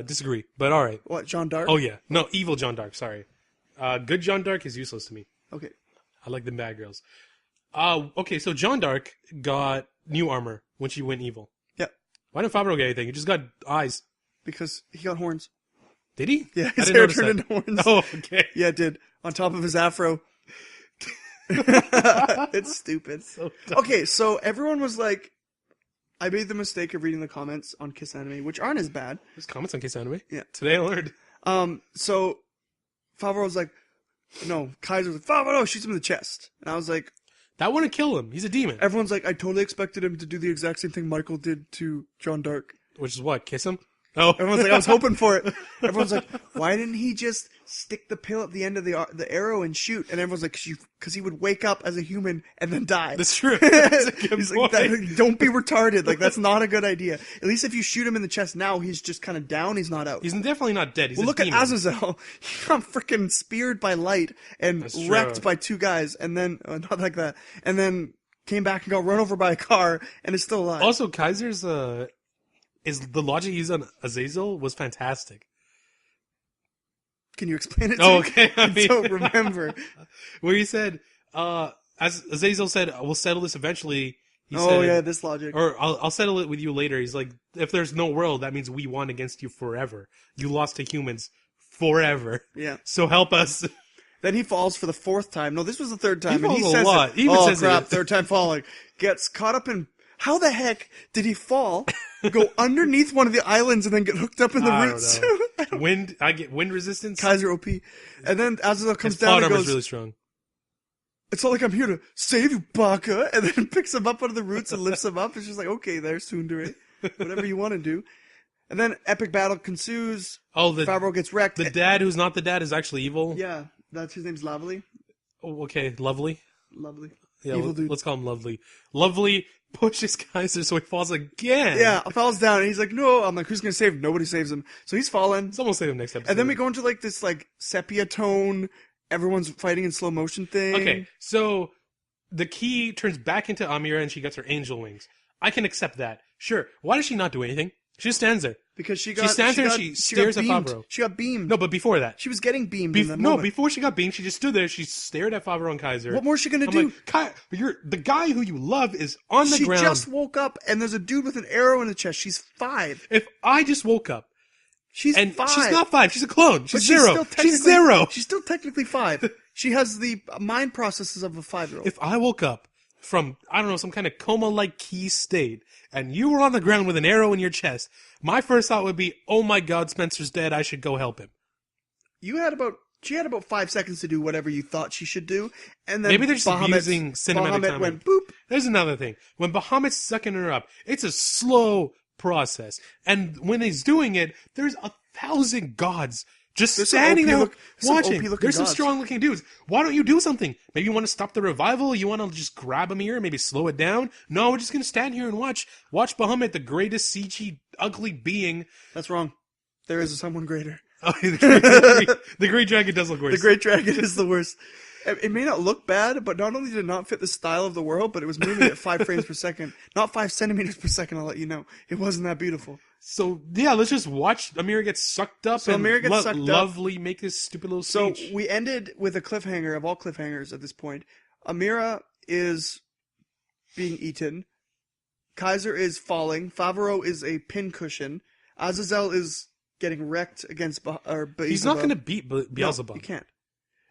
Disagree, but all right. What, Jeanne d'Arc? Oh yeah, no, evil John Dark. Sorry, good John Dark is useless to me. Okay. I like them bad girls. Okay, so John Dark got new armor when she went evil. Yep. Why didn't Favreau get anything? He just got eyes. Because he got horns. Did he? Yeah, I his didn't hair notice turned that. into horns. Oh, okay. Yeah, it did. On top of his afro. It's stupid. So dumb. Okay, so everyone was like, I made the mistake of reading the comments on Kiss Anime, which aren't as bad. There's comments on Kiss Anime. Yeah. Today I learned. So Favreau was like, no, Kaiser was like, Favreau, shoots him in the chest. And I was like, That wouldn't kill him. He's a demon. everyone's like, I totally expected him to do the exact same thing Michael did to Jeanne d'Arc. Which is what? Kiss him? Oh. Everyone's like, I was hoping for it. Everyone's like, why didn't he just stick the pill at the end of the arrow and shoot. And everyone's like, because he would wake up as a human and then die. That's true. That's a good He's point. like, don't be retarded. Like, that's not a good idea. At least if you shoot him in the chest now, he's just kind of down. He's not out. He's definitely not dead. He's Well, a look demon. at Azazel. He got freaking speared by light and That's true. wrecked by two guys, and then not like that, and then came back and got run over by a car, and is still alive. Also, Kaiser's is the logic he used on Azazel was fantastic. Can you explain it to Oh, me? okay. I I don't remember. Where he said, as Azazel said, we'll settle this eventually. He Oh said, yeah, this logic. or I'll settle it with you later. He's like, if there's no world, that means we won against you forever. You lost to humans forever. Yeah. So help us. Then he falls for the fourth time. No, this was the third time. He and he falls a says lot. It. He even Oh says crap! it. Third time falling. Gets caught up in. How the heck did he fall? Go underneath one of the islands and then get hooked up in the I don't roots? know. I get wind resistance. Kaiser OP. And then Azazel comes His down plot and armor's goes, really strong. it's not like I'm here to save you, Baka. And then picks him up out of the roots and lifts him up. It's just like, okay, there's Tsundere. Whatever you want to do. And then epic battle ensues. Oh, Favreau gets wrecked. the dad who's not the dad is actually evil. Yeah, that's his name's Lovely. Oh, okay, Lovely. Lovely. Yeah, Evil dude. let's call him Lovely. Lovely pushes Kaiser so he falls again. Yeah, falls down and he's like, no. I'm like, who's gonna save him? Nobody saves him. So he's fallen. Someone say him next episode. And then we go into like this like sepia tone, everyone's fighting in slow motion thing. Okay, so the key turns back into Amira and she gets her angel wings. I can accept that. Sure. Why does she not do anything? She just stands there. Because she stands there and she stares at beamed. Favreau. She got beamed. No, but before that. She was getting beamed in that No, moment. before she got beamed, she just stood there. She stared at Favreau and Kaiser. What more is she gonna I'm do? like, the guy who you love is on the She ground. just woke up and there's a dude with an arrow in the chest. She's 5. If I just woke up, She's and 5. she's not 5, she's a clone. She's But 0. still She's technically- 0. She's still technically 5. She has the mind processes of a 5-year-old. If I woke up from, I don't know, some kind of coma-like key state, and you were on the ground with an arrow in your chest, my first thought would be, oh my god, Spencer's dead, I should go help him. She had about 5 seconds to do whatever you thought she should do, and then Maybe they're just using cinematic Bahamut timing. went boop. There's another thing. When Bahamut's sucking her up, it's a slow process. And when he's doing it, there's 1,000 gods just There's some standing OP there look- some watching. OP looking There's some gods. strong looking dudes. Why don't you do something? Maybe you want to stop the revival? You want to just grab him here, maybe slow it down? No, we're just going to stand here and watch Bahamut, the greatest CG ugly being. That's wrong. There is someone greater. Oh, the great dragon does look worse. The Great Dragon is the worst. It may not look bad, but not only did it not fit the style of the world, but it was moving at 5 frames per second. Not 5 centimeters per second, I'll let you know. It wasn't that beautiful. So, yeah, let's just watch Amira get sucked up So and Amira gets sucked up. Lovely make this stupid little So speech. we ended with a cliffhanger of all cliffhangers at this point. Amira is being eaten. Kaiser is falling. Favreau is a pincushion. Azazel is getting wrecked against Beelzebub. He's not going to beat Beelzebub. No, he can't.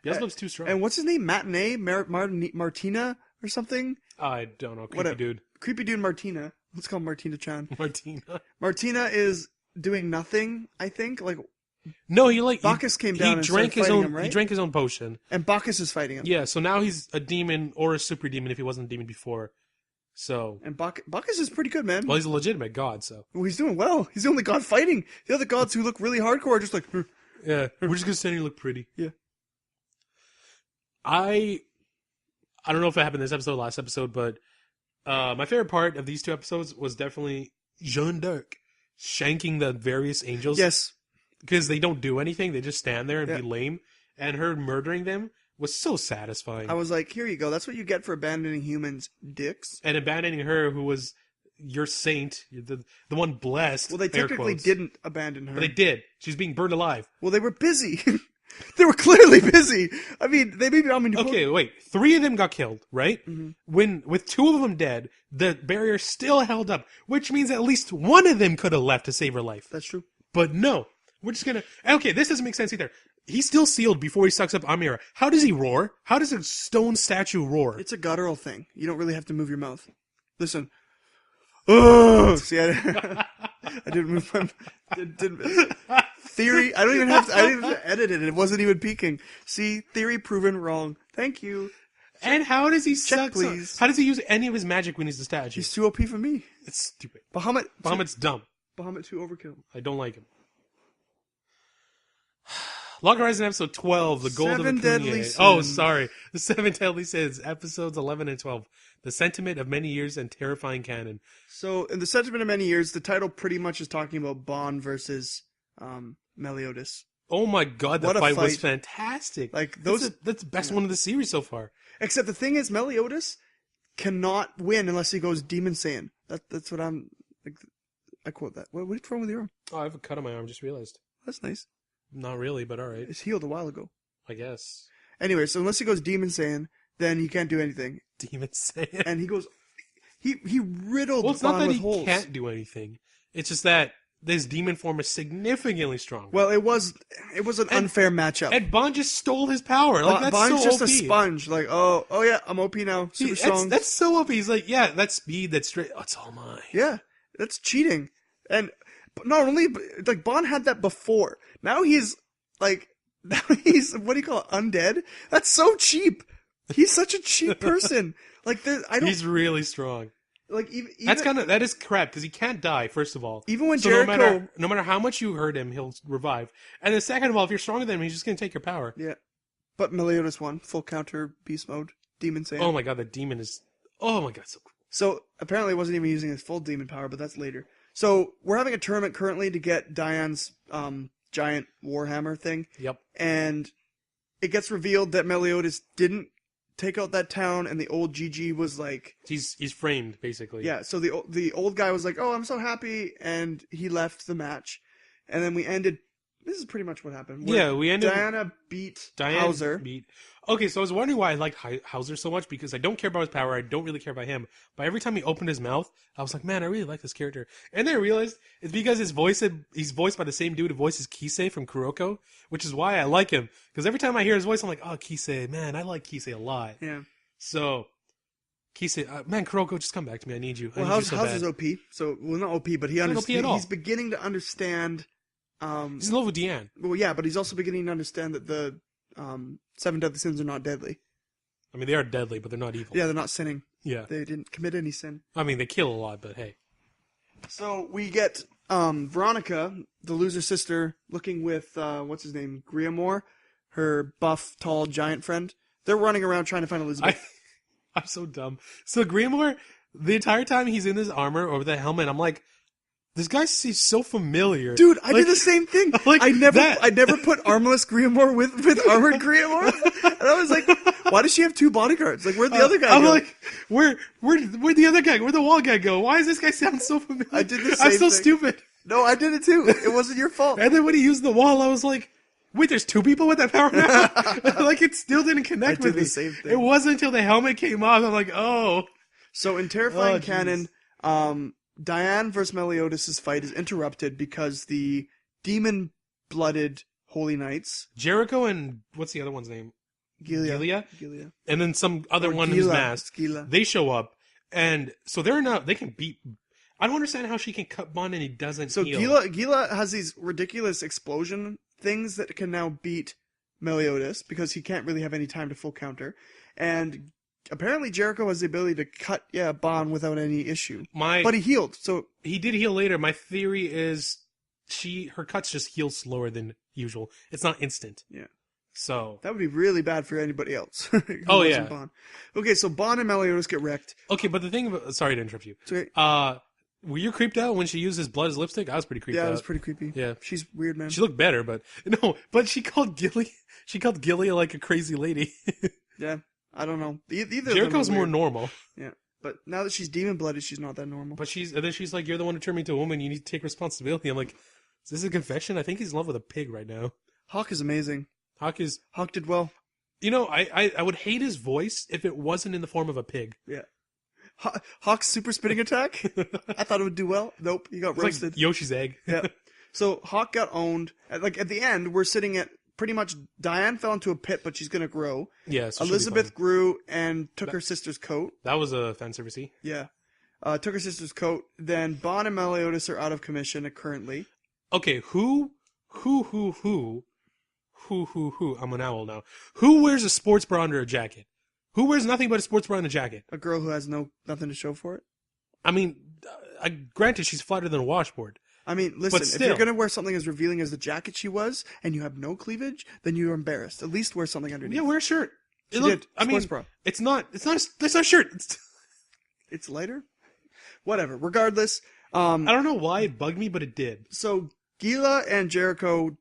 Beelzebub's too strong. And what's his name? Matinee? Martina or something? I don't know. Creepy Whatever. dude. Creepy dude Martina. Let's call him Martina-chan. Martina. Martina is doing nothing, I think. Like, No, he like Bacchus came down he and drank started his fighting own. him, right? He drank his own potion. and Bacchus is fighting him. Yeah, so now he's a demon or a super demon if he wasn't a demon before. So, And Bacchus is pretty good, man. well, he's a legitimate god. So, Well, he's doing well. He's the only god fighting. The other gods who look really hardcore are just like, yeah, we're just gonna stand here and look pretty. Yeah. I don't know if it happened this episode, or last episode, but my favorite part of these 2 episodes was definitely Jeanne d'Arc shanking the various angels. yes. Because they don't do anything, they just stand there and Yeah. be lame. And her murdering them was so satisfying. I was like, here you go. That's what you get for abandoning humans, dicks. And abandoning her, who was your saint, the one blessed. Well, they air technically quotes. didn't abandon her. But they did. She's being burned alive. Well, they were busy. They were clearly busy. I mean, they maybe. I mean, Okay, wait. 3 of them got killed, right? Mm-hmm. When with 2 of them dead, the barrier still held up, which means at least one of them could have left to save her life. That's true. But no, we're just gonna. Okay, this doesn't make sense either. He's still sealed before he sucks up Amira. How does he roar? How does a stone statue roar? It's a guttural thing. You don't really have to move your mouth. Listen. Oh, see, I didn't move my. Didn't, theory. I didn't even have to edit it. It wasn't even peaking. See, theory proven wrong. Thank you. And how does he suck? please. How does he use any of his magic when he's the statue? He's too OP for me. It's stupid. Bahamut Bahamut's dumb. 2 overkill. I don't like him. Log Horizon episode 12, The Gold Seven of Deadly Acuna. Oh, Sins. sorry. The 7 Deadly Sins, episodes 11 and 12. The Sentiment of Many Years and Terrifying Canon. So, in the sentiment of many years, the title pretty much is talking about Bon versus Meliodas. Oh my god, that What a fight was fight. fantastic. Like, That's the best one of the series so far. Except the thing is, Meliodas cannot win unless he goes Demon Saiyan. That's what I'm... Like, I quote that. What are you wrong with your arm? Oh, I have a cut on my arm, just realized. That's nice. Not really, but alright. It's healed a while ago. I guess. Anyway, so unless he goes Demon Saiyan, then he can't do anything. Demon Saiyan. And he goes... He riddled Well, it's not Bon that with he holes. can't do anything. It's just that this demon form is significantly stronger. Well, it was an unfair matchup. And Bon just stole his power. Like, that's Bon's so just OP. a sponge. Like, oh yeah, I'm OP now. Super strong. That's so OP. He's like, yeah, that's speed, that's straight. Oh, it's all mine. Yeah, that's cheating. And not only, like, Bon had that before. Now he's what do you call it, undead? That's so cheap. He's such a cheap person. Like, He's really strong. like, even That is crap, because he can't die, first of all. even when So Jericho, no matter how much you hurt him, he'll revive. And then second of all, if you're stronger than him, he's just going to take your power. yeah, but Meliodas won full counter beast mode, Demon Saiyan. Oh my god, the demon is... Oh my god, so cool. So apparently, he wasn't even using his full demon power, but that's later. So we're having a tournament currently to get Diane's giant warhammer thing. Yep. And it gets revealed that Meliodas didn't take out that town, and the old GG was like, He's framed, basically. yeah. So the old guy was like, "Oh, I'm so happy," and he left the match. And then we ended. This is pretty much what happened. Yeah, we ended... Diana beat Hauser. Okay, so I was wondering why I liked Hauser so much, because I don't care about his power, I don't really care about him. But every time he opened his mouth, I was like, man, I really like this character. And then I realized it's because he's voiced by the same dude who voices Kisei from Kuroko, which is why I like him. Because every time I hear his voice, I'm like, oh, Kisei, man, I like Kisei a lot. Yeah. So, Kisei, man, Kuroko, just come back to me, I need you. Well, Hauser's OP. So, well, not OP, but he's beginning to understand. He's in love with Deanne. Well, yeah, but he's also beginning to understand that the 7 deadly sins are not deadly. I mean, they are deadly, but they're not evil. Yeah, they're not sinning. Yeah. They didn't commit any sin. I mean, they kill a lot, but hey. So we get Veronica, the loser sister, looking with what's his name, Griamore, her buff, tall, giant friend. They're running around trying to find Elizabeth. I'm so dumb. So Grimoire, the entire time he's in this armor or the helmet, I'm like, this guy seems so familiar. Dude, I did the same thing. Like I never that. put armless Griamore with armored Griamore. And I was like, why does she have 2 bodyguards? Like, where'd the other guy I'm go? like, where'd the other guy, where'd the wall guy go? Why does this guy sound so familiar? I did the same I'm so thing. stupid. No, I did it too. It wasn't your fault. And then when he used the wall, I was like, wait, there's 2 people with that power now? Like, it still didn't connect with me. I did the same thing. It wasn't until the helmet came off, I'm like, oh. So in Terrifying Canon, Diane versus Meliodas' fight is interrupted because the demon-blooded Holy Knights... Jericho and, what's the other one's name? Gilia. And then some other one who's masked. They show up, and so they can beat... I don't understand how she can cut Bond and he doesn't heal. Gila has these ridiculous explosion things that can now beat Meliodas because he can't really have any time to full counter. And apparently Jericho has the ability to cut Bond without any issue. But he healed, so... He did heal later. My theory is her cuts just heal slower than usual. It's not instant. Yeah. So... That would be really bad for anybody else. Oh, yeah. Bond. Okay, so Bond and Meliodas get wrecked. Okay, but the thing about... Sorry to interrupt you. It's okay. Were you creeped out when she used his blood as lipstick? I was pretty creeped out. Yeah, it was pretty creepy. Yeah. She's weird, man. She looked better, but... No, but she called Gilia like a crazy lady. Yeah, I don't know. Either Jericho's more normal. Yeah, but now that she's demon-blooded, she's not that normal. But then she's like, you're the one who turned me into a woman, you need to take responsibility. I'm like, is this a confession? I think he's in love with a pig right now. Hawk is amazing. Hawk did well. You know, I would hate his voice if it wasn't in the form of a pig. Yeah. Hawk's super spinning attack? I thought it would do well. Nope, he got roasted. Like Yoshi's egg. Yeah. So Hawk got owned. At the end, we're sitting at pretty much Diane fell into a pit, but she's going to grow. Yeah, so Elizabeth grew and took her sister's coat. That was a fan servicey. Yeah. Took her sister's coat. Then Bond and Meliodas are out of commission currently. Okay, who? I'm an owl now. Who wears a sports bra under a jacket? Who wears nothing but a sports bra and a jacket? A girl who has nothing to show for it. I mean, granted, she's flatter than a washboard. I mean, listen, if still. you're going to wear something as revealing as the jacket she was, and you have no cleavage, then you're embarrassed. At least wear something underneath. Yeah, wear a shirt. She did. Sports bra. It's not a shirt. It's lighter? Whatever. Regardless. I don't know why it bugged me, but it did. So, Gila and Jericho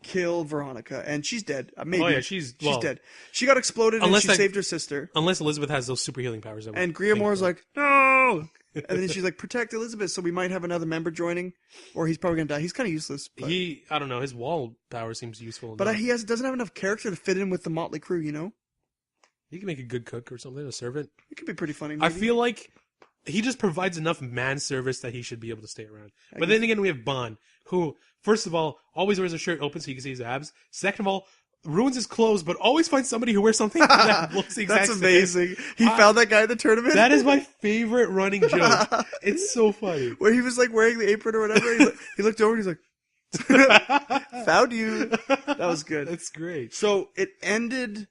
killed Veronica, and she's dead. Maybe. Oh, yeah, she's dead. She got exploded, and she saved her sister. Unless Elizabeth has those super healing powers. And Griamore's like, no! And then she's like, protect Elizabeth, so we might have another member joining, or he's probably going to die. He's kind of useless. But... I don't know, his wall power seems useful. But he doesn't have enough character to fit in with the motley crew, you know? He can make a good cook or something, a servant. It could be pretty funny, maybe. I feel like he just provides enough man service that he should be able to stay around. But then again, we have Bond, who, first of all, always wears a shirt open so you can see his abs. Second of all, ruins his clothes, but always finds somebody who wears something that looks the exact same. That's amazing. He found that guy at the tournament? That is my favorite running joke. It's so funny. Where he was like wearing the apron or whatever, he looked over and he's like, found you. That was good. That's great. So it ended...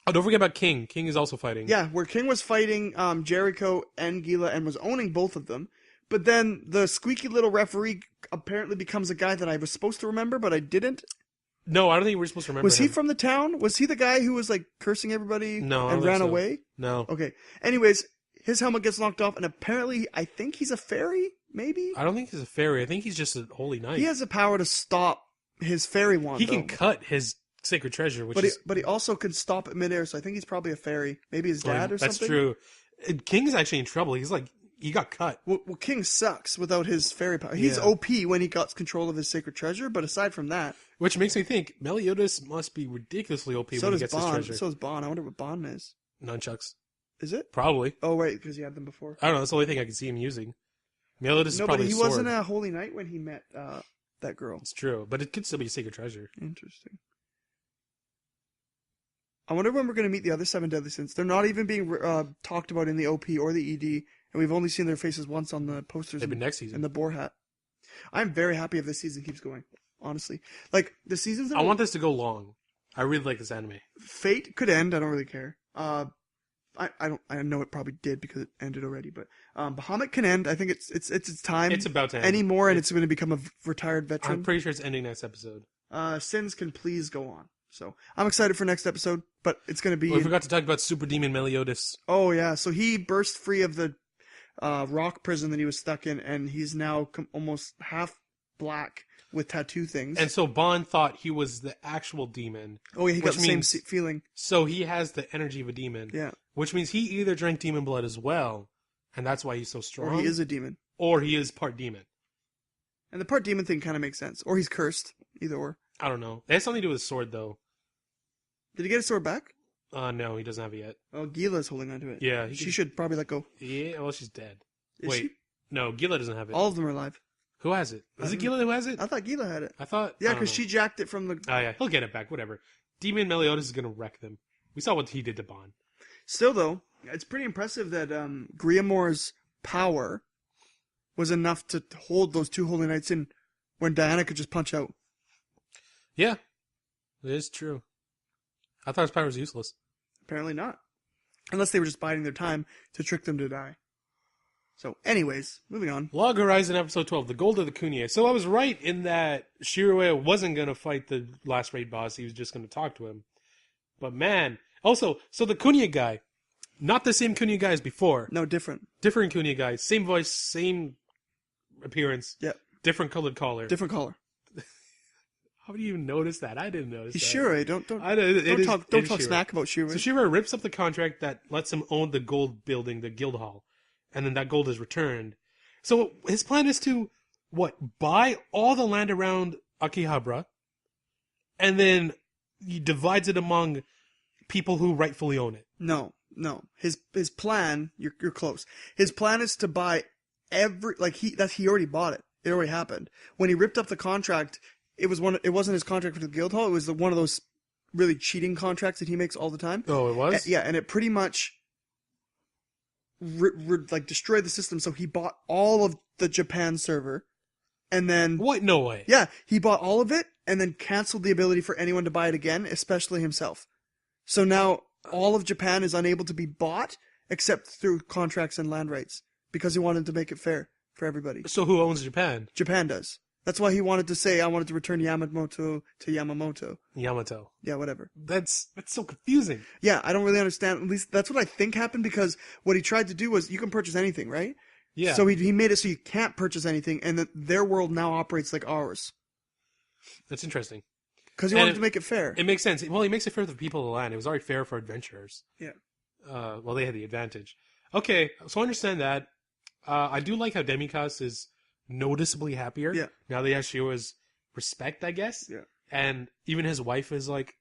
Oh, don't forget about King. King is also fighting. Yeah, where King was fighting Jericho and Gila and was owning both of them. But then the squeaky little referee apparently becomes a guy that I was supposed to remember, but I didn't. No, I don't think we're supposed to remember Was he him. from the town? Was he the guy who was like cursing everybody No, and ran away? No. Okay. Anyways, his helmet gets knocked off, and apparently, I think he's a fairy, maybe? I don't think he's a fairy. I think he's just a holy knight. He has the power to stop his fairy wand, He can cut his sacred treasure, but he also can stop it midair, so I think he's probably a fairy. Maybe his dad or something? That's true. King's actually in trouble. He's like, he got cut. Well, King sucks without his fairy power. He's OP when he got control of his sacred treasure, but aside from that... Which makes me think, Meliodas must be ridiculously OP when he gets his treasure. So does Bond. I wonder what Bond is. Nunchucks. Is it? Probably. Oh, right, because he had them before. I don't know. That's the only thing I can see him using. Meliodas is probably but he a sword. wasn't a holy knight when he met that girl. It's true, but it could still be a sacred treasure. Interesting. I wonder when we're going to meet the other seven deadly sins. They're not even being talked about in the OP or the ED, and we've only seen their faces once on the posters. Maybe next season. And the boar hat. I'm very happy if this season keeps going, honestly. Like, the seasons... I want this to go long. I really like this anime. Fate could end. I don't really care. I know it probably did because it ended already, but Bahamut can end. I think it's time. It's about to end. Anymore, and it's going to become a retired veteran. I'm pretty sure it's ending next episode. Sins can please go on. So I'm excited for next episode, but it's going to be... We forgot to talk about Super Demon Meliodas. Oh, yeah. So he burst free of the rock prison that he was stuck in, and he's now almost half black with tattoo things. And so Bond thought he was the actual demon. Oh, yeah, he got the same feeling. So he has the energy of a demon. Yeah. Which means he either drank demon blood as well, and that's why he's so strong. Or he is a demon. Or he is part demon. And the part demon thing kind of makes sense. Or he's cursed. Either or. I don't know. It has something to do with his sword, though. Did he get his sword back? No, he doesn't have it yet. Oh, Gila's holding onto it. Yeah. She should probably let go. Yeah, well, she's dead. Is she? No, Gila doesn't have it. All of them are alive. Who has it? Is it Gila who has it? I thought Gila had it. I thought... Yeah, because she jacked it from the... Oh, yeah. He'll get it back. Whatever. Demon Meliodas is going to wreck them. We saw what he did to Bond. Still, though, it's pretty impressive that Griamore's power was enough to hold those two Holy Knights in when Diana could just punch out. Yeah. It is true. I thought his power was useless. Apparently not. Unless they were just biding their time to trick them to die. So, anyways, moving on. Log Horizon Episode 12, The Gold of the Kunia. So I was right in that Shirue wasn't going to fight the last raid boss. He was just going to talk to him. But man... Also, so the Kunia guy, not the same Kunia guy as before. No, different. Different Kunia guy. Same voice, same appearance. Yep. Different colored collar. Different collar. How do you even notice that? I didn't notice that. Shirue. Don't talk smack about Shirue. So Shirue rips up the contract that lets him own the gold building, the guild hall. And then that gold is returned. So his plan is to, buy all the land around Akihabara. And then he divides it among people who rightfully own it. No. His plan, you're close. His plan is to buy he already bought it. It already happened. When he ripped up the contract, it wasn't his contract with the guild hall, it was one of those really cheating contracts that he makes all the time. Oh, it was? Yeah, and it pretty much destroyed the system, so he bought all of the Japan server, and then... What? No way. Yeah, he bought all of it, and then canceled the ability for anyone to buy it again, especially himself. So now, all of Japan is unable to be bought, except through contracts and land rights, because he wanted to make it fair for for everybody. So who owns Japan? Japan does. That's why he wanted to say, I wanted to return Yamamoto to Yamamoto. Yamato. Yeah, whatever. That's so confusing. Yeah, I don't really understand. At least that's what I think happened, because what he tried to do was, you can purchase anything, right? Yeah. So he made it so you can't purchase anything, and that their world now operates like ours. That's interesting. Because he wanted to make it fair. It makes sense. Well, he makes it fair for the people of the land. It was already fair for adventurers. Yeah. Well, they had the advantage. Okay, so I understand that. I do like how Demikos is noticeably happier. Yeah. Now that he has Shio's respect, I guess. Yeah. And even his wife is like,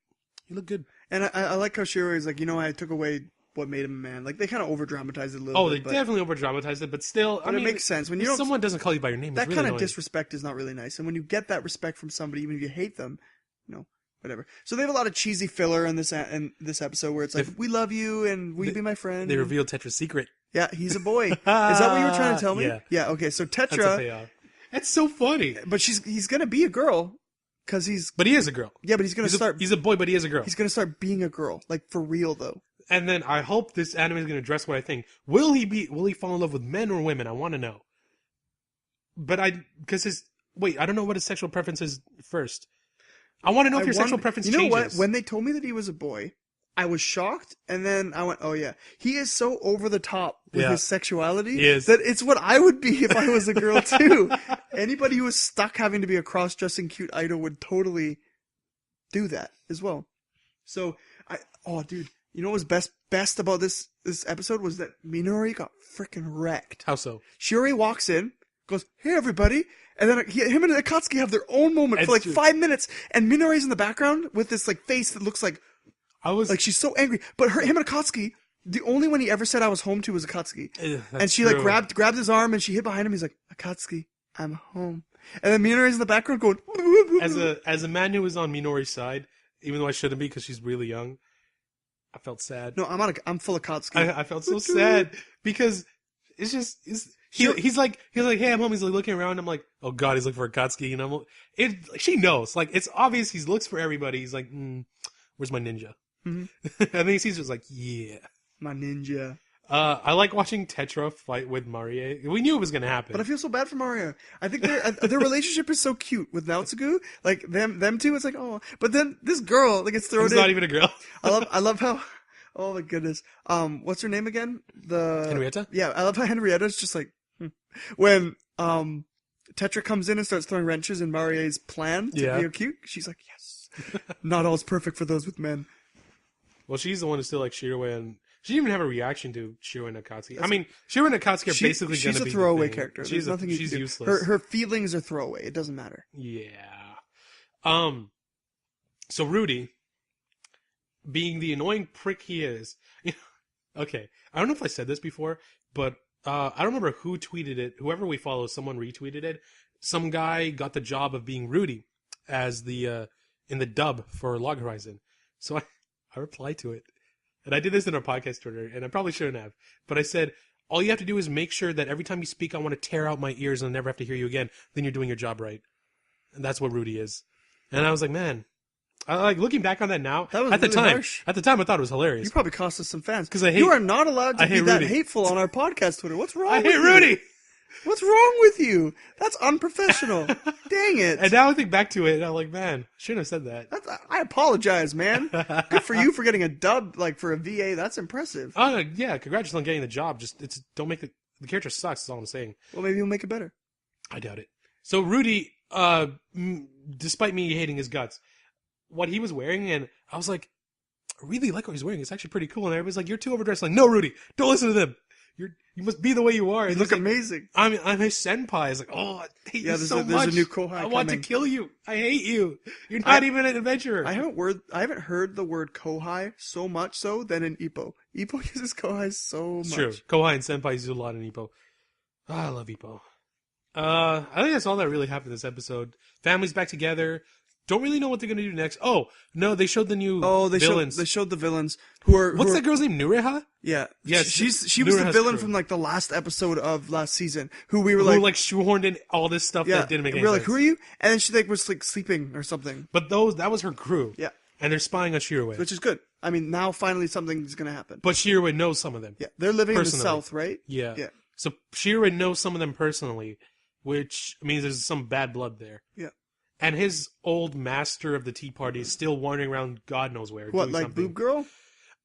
you look good. And I like how Shiro is like, I took away what made him a man. Like, they kind of over-dramatized it a little bit. Oh, they definitely over-dramatized it, but still, But it makes sense. When you someone doesn't call you by your name, that it's really kind of annoying. disrespect is not really nice. And when you get that respect from somebody, even if you hate them, whatever. So they have a lot of cheesy filler in this episode where it's like, we love you and will you be my friend? They reveal Tetra's secret. Yeah, he's a boy. Is that what you were trying to tell me? Yeah. Yeah, okay. So That's a Tetra, payoff. That's so funny. but he's going to be a girl because But he is a girl. Yeah, but he's going to start. He's a boy, but he is a girl. He's going to start being a girl, like for real though. And then I hope this anime is going to address what I think. Will he fall in love with men or women? I want to know. But I don't know what his sexual preference is first. I want to know if your sexual preference changes. You know what? When they told me that he was a boy, I was shocked, and then I went, oh yeah. He is so over the top with his sexuality that it's what I would be if I was a girl too. Anybody who is stuck having to be a cross-dressing cute idol would totally do that as well. So, dude, you know what was best about this episode was that Minori got freaking wrecked. How so? Shiori walks in, goes, hey everybody, and then him and Akatsuki have their own moment for like 5 minutes, and Minori's in the background with this like face that looks like she's so angry. But him and Akatsuki, the only one he ever said I was home to was Akatsuki. And she like grabbed his arm and she hit behind him. He's like, Akatsuki, I'm home. And then Minori's in the background going. As a man who was on Minori's side, even though I shouldn't be because she's really young, I felt sad. No, I'm full of Akatsuki. I felt so sad because he's like, hey, I'm home. He's like looking around. I'm like, oh god, he's looking for Akatsuki, and she knows. Like, it's obvious he looks for everybody. He's like, where's my ninja? Mm-hmm. And then he sees her, like, yeah, my ninja. I like watching Tetra fight with Marie. We knew it was going to happen. But I feel so bad for Mario. I think their relationship is so cute with Naotsugu. Like, them two, it's like, oh. But then this girl, like, it's thrown It's in. not even a girl. I love how, oh my goodness. What's her name again? Henrietta? Yeah, I love how Henrietta's just like, when, Tetra comes in and starts throwing wrenches in Marie's plan to be cute, she's like, yes. Not all is perfect for those with men. Well, she's the one who still likes Shiro, and she didn't even have a reaction to Shiro and Akatsuki. I mean, Shiro and Akatsuki are basically going to be... She's a throwaway character. She's useless. Her feelings are throwaway. It doesn't matter. Yeah. So Rudy, being the annoying prick he is... Okay, I don't know if I said this before, but I don't remember who tweeted it. Whoever we follow, someone retweeted it. Some guy got the job of being Rudy as the in the dub for Log Horizon. So I replied to it. And I did this in our podcast Twitter, and I probably shouldn't have. But I said, all you have to do is make sure that every time you speak, I want to tear out my ears and I'll never have to hear you again. Then you're doing your job right. And that's what Rudy is. And I was like, man, looking back on that now, that was at really the time, harsh. I thought it was hilarious. You probably cost us some fans. Because you are not allowed to be that Rudy. hateful on our podcast Twitter. What's wrong with you? I hate Rudy! What's wrong with you? That's unprofessional. Dang it. And now I think back to it, and I'm like, man, shouldn't have said that. I apologize, man. Good for you for getting a dub, like, for a VA. That's impressive. Yeah, congratulations on getting the job. Just, don't make the character sucks, is all I'm saying. Well, maybe you'll make it better. I doubt it. So Rudy, despite me hating his guts, what he was wearing, and I was like, I really like what he's wearing. It's actually pretty cool. And everybody's like, you're too overdressed. Like, no, Rudy, don't listen to them. You must be the way you are. You look amazing. I'm his senpai. It's like, oh, I hate you so much. There's a new Kohai I want to coming. kill you. I hate you. You're not even an adventurer. I haven't heard the word Kohai so much so than in Ippo. Ippo uses Kohai so much. It's true. Kohai and senpai use a lot in Ippo. I love Ippo. I think that's all that really happened this episode. Family's back together. Don't really know what they're going to do next. Oh, no, they showed the new villains. They showed the villains who are... What's that girl's name? Nureha? Yeah. Yeah, she was the villain from, like, the last episode of last season, who we were like... Who, like, shoehorned in all this stuff that didn't make any sense. We're like, who are you? And then she, like, was, like, sleeping or something. But that was her crew. Yeah. And they're spying on Shirue. Which is good. I mean, now finally something's going to happen. But Shirue knows some of them. Yeah. They're living in the south, right? Yeah. So Shira knows some of them personally, which means there's some bad blood there. Yeah. And his old master of the Tea Party is still wandering around God knows where. What, doing like something. Boob Girl?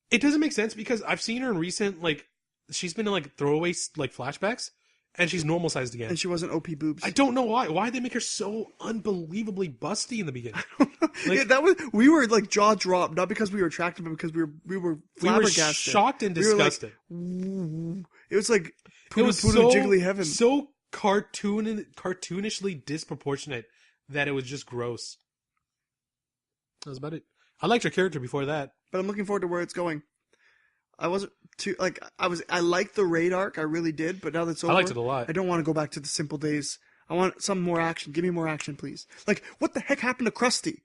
It doesn't make sense because I've seen her in recent, like, she's been in, like, throwaway, like, flashbacks, and she's normal sized again. And she wasn't OP boobs. I don't know why. Why did they make her so unbelievably busty in the beginning? Yeah, that was, we were like jaw dropped, not because we were attracted, but because we were flabbergasted. We were shocked and disgusted. It was like It was Poodle Jiggly heaven. so cartoonishly disproportionate that it was just gross. That was about it. I liked her character before that. But I'm looking forward to where it's going. I wasn't too like I liked the raid arc, I really did, but now that's over, I liked it a lot. I don't want to go back to the simple days. I want some more action. Give me more action, please. Like, what the heck happened to Krusty?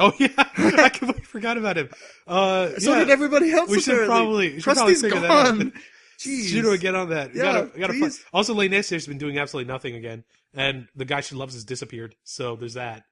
Oh yeah, I completely forgot about him. So did everybody else. We should apparently. probably Krusty's figure gone. that out. Jeez. Should get on that. Yeah, gotta please. Also, Lane Esther's been doing absolutely nothing again, and the guy she loves has disappeared. So there's that.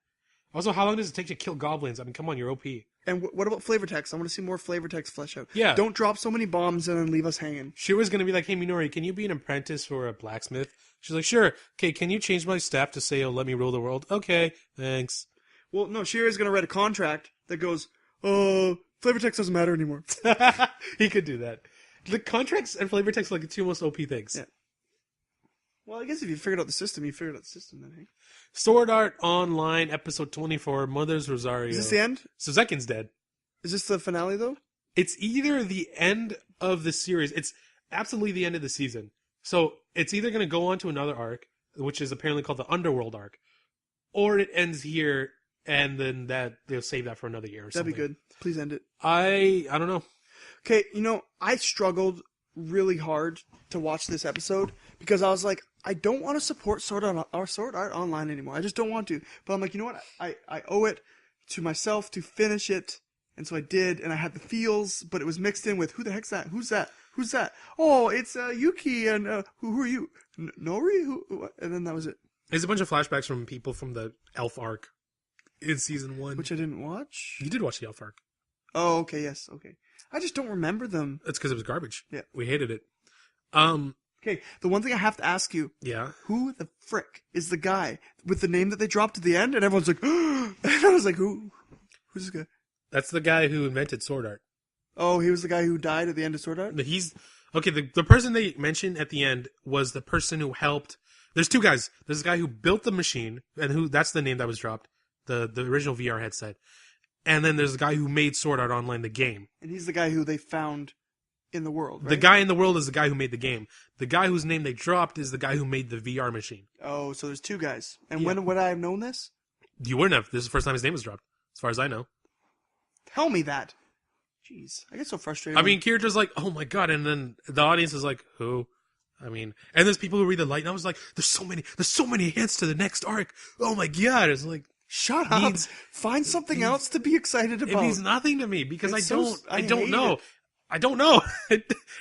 Also, how long does it take to kill goblins? I mean, come on, you're OP. And what about flavor text? I want to see more flavor text flesh out. Yeah. Don't drop so many bombs and then leave us hanging. Shira's gonna be like, "Hey, Minori, can you be an apprentice for a blacksmith?" She's like, "Sure." Okay, can you change my staff to say, "Oh, let me rule the world"? Okay, thanks. Well, no, Shira's going to write a contract that goes, flavor text doesn't matter anymore. He could do that. The contracts and flavor text are like the two most OP things. Yeah. Well, I guess if you figured out the system, you figured out the system then, hey? Sword Art Online, episode 24, Mother's Rosario. Is this the end? So Zekin's dead. Is this the finale, though? It's either the end of the series. It's absolutely the end of the season. So it's either going to go on to another arc, which is apparently called the Underworld arc, or it ends here, and then that they'll save that for another year or something. That'd be good. Please end it. I don't know. Okay, I struggled really hard to watch this episode because I was like, I don't want to support Sword Art Online anymore. I just don't want to. But I'm like, you know what? I owe it to myself to finish it. And so I did, and I had the feels, but it was mixed in with, who the heck's that? Who's that? Who's that? Oh, it's Yuki, and who are you? Nori? Who? And then that was it. There's a bunch of flashbacks from people from the Elf arc in season 1. Which I didn't watch. You did watch the Elf arc. Oh, okay, yes, okay. I just don't remember them. That's because it was garbage. Yeah. We hated it. Okay, the one thing I have to ask you. Yeah. Who the frick is the guy with the name that they dropped at the end? And everyone's like, and I was like, who's this guy? That's the guy who invented Sword Art. Oh, he was the guy who died at the end of Sword Art? The person they mentioned at the end was the person who helped. There's two guys. There's a guy who built the machine, and that's the name that was dropped, the original VR headset. And then there's the guy who made Sword Art Online, the game. And he's the guy who they found in the world, right? The guy in the world is the guy who made the game. The guy whose name they dropped is the guy who made the VR machine. Oh, so there's two guys. And Yeah. when would I have known this? You wouldn't have. This is the first time his name was dropped, as far as I know. Tell me that. Jeez, I get so frustrated. I mean, Kirito's like, oh my god, and then the audience is like, who? I mean, and there's people who read the light, and I was like, there's so many hints to the next arc. Oh my god, it's like, shut up. Find something else to be excited about. It means nothing to me because It's I don't know. I don't know.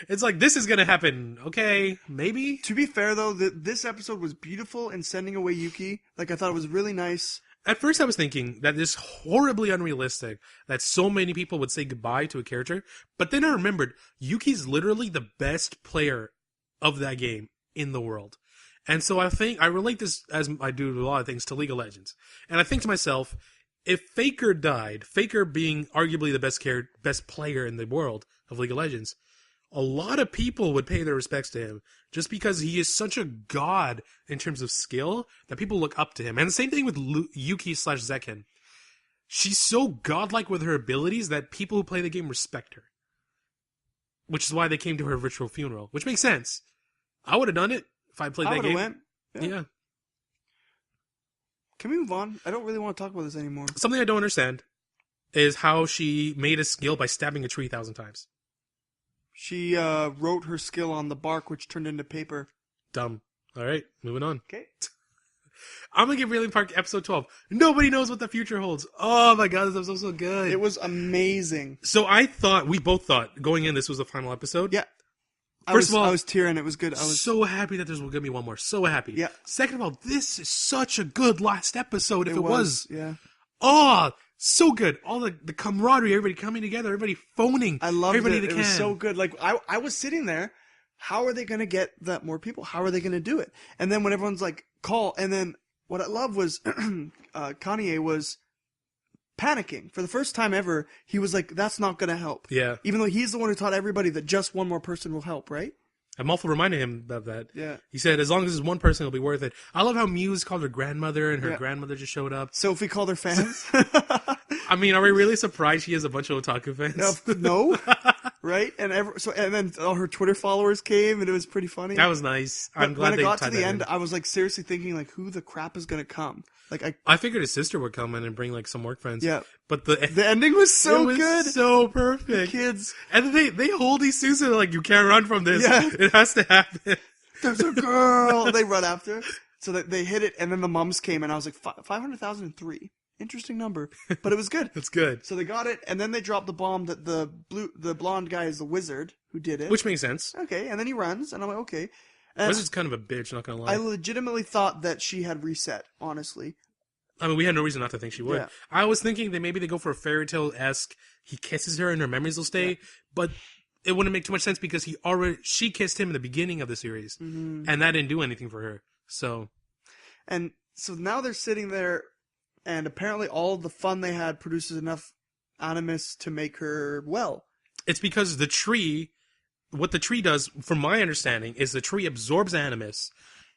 It's like, this is gonna happen. Okay, maybe. To be fair, though, this episode was beautiful in sending away Yuki. Like, I thought it was really nice. At first, I was thinking that this horribly unrealistic that so many people would say goodbye to a character, but then I remembered Yuki's literally the best player of that game in the world. And so I relate this, as I do to a lot of things, to League of Legends. And I think to myself, if Faker died, Faker being arguably the best player in the world of League of Legends, a lot of people would pay their respects to him just because he is such a god in terms of skill that people look up to him. And the same thing with Yuki/Zekin. She's so godlike with her abilities that people who play the game respect her. Which is why they came to her virtual funeral, which makes sense. I would have done it if I played that game. Went. Yeah. Can we move on? I don't really want to talk about this anymore. Something I don't understand is how she made a skill by stabbing a tree 1,000 times. She wrote her skill on the bark, which turned into paper. Dumb. All right, moving on. Okay. I'm going to give Rayleigh Park episode 12. Nobody knows what the future holds. Oh my god, this episode was so good. It was amazing. So we both thought, going in, this was the final episode. Yeah. First of all, I was tearing. It was good. I was so happy that there's going to be one more. So happy. Yeah. Second of all, this is such a good last episode. If it was. Yeah. Oh, so good. All the camaraderie, everybody coming together, everybody phoning. I loved everybody it. That It can. was so good. Like, I was sitting there how are they going to get that more people? How are they going to do it? And then when everyone's like, call, and then what I love was Kanye was panicking. For the first time ever, he was like, that's not going to help. Yeah. Even though he's the one who taught everybody that just one more person will help, right? I'm also reminding him of that. Yeah. He said, as long as it's one person, it'll be worth it. I love how Muse called her grandmother, and her grandmother just showed up. Sophie called her fans. I mean, are we really surprised she has a bunch of otaku fans? No. Right? And then all her Twitter followers came, and it was pretty funny. That was nice. I'm glad when they it got tied to the that end, in. I was like seriously thinking like, who the crap is going to come? Like I figured his sister would come in and bring like some work friends. Yeah. But the ending was so it was good. So perfect. The kids. And then they hold these suits and like, you can't run from this. Yeah. It has to happen. There's a girl. They run after her. So they hit it, and then the mums came, and I was like, 500,003. Interesting number, but it was good. It's good. So they got it, and then they dropped the bomb that the blonde guy is the wizard who did it. Which makes sense. Okay, and then he runs, and I'm like, okay. And Wizard's kind of a bitch, not gonna lie. I legitimately thought that she had reset, honestly. I mean, we had no reason not to think she would. Yeah. I was thinking that maybe they go for a fairy tale-esque, he kisses her and her memories will stay, but it wouldn't make too much sense because she kissed him in the beginning of the series, and that didn't do anything for her. So now they're sitting there, and apparently all of the fun they had produces enough animus to make her well. It's because what the tree does, from my understanding, is the tree absorbs animus,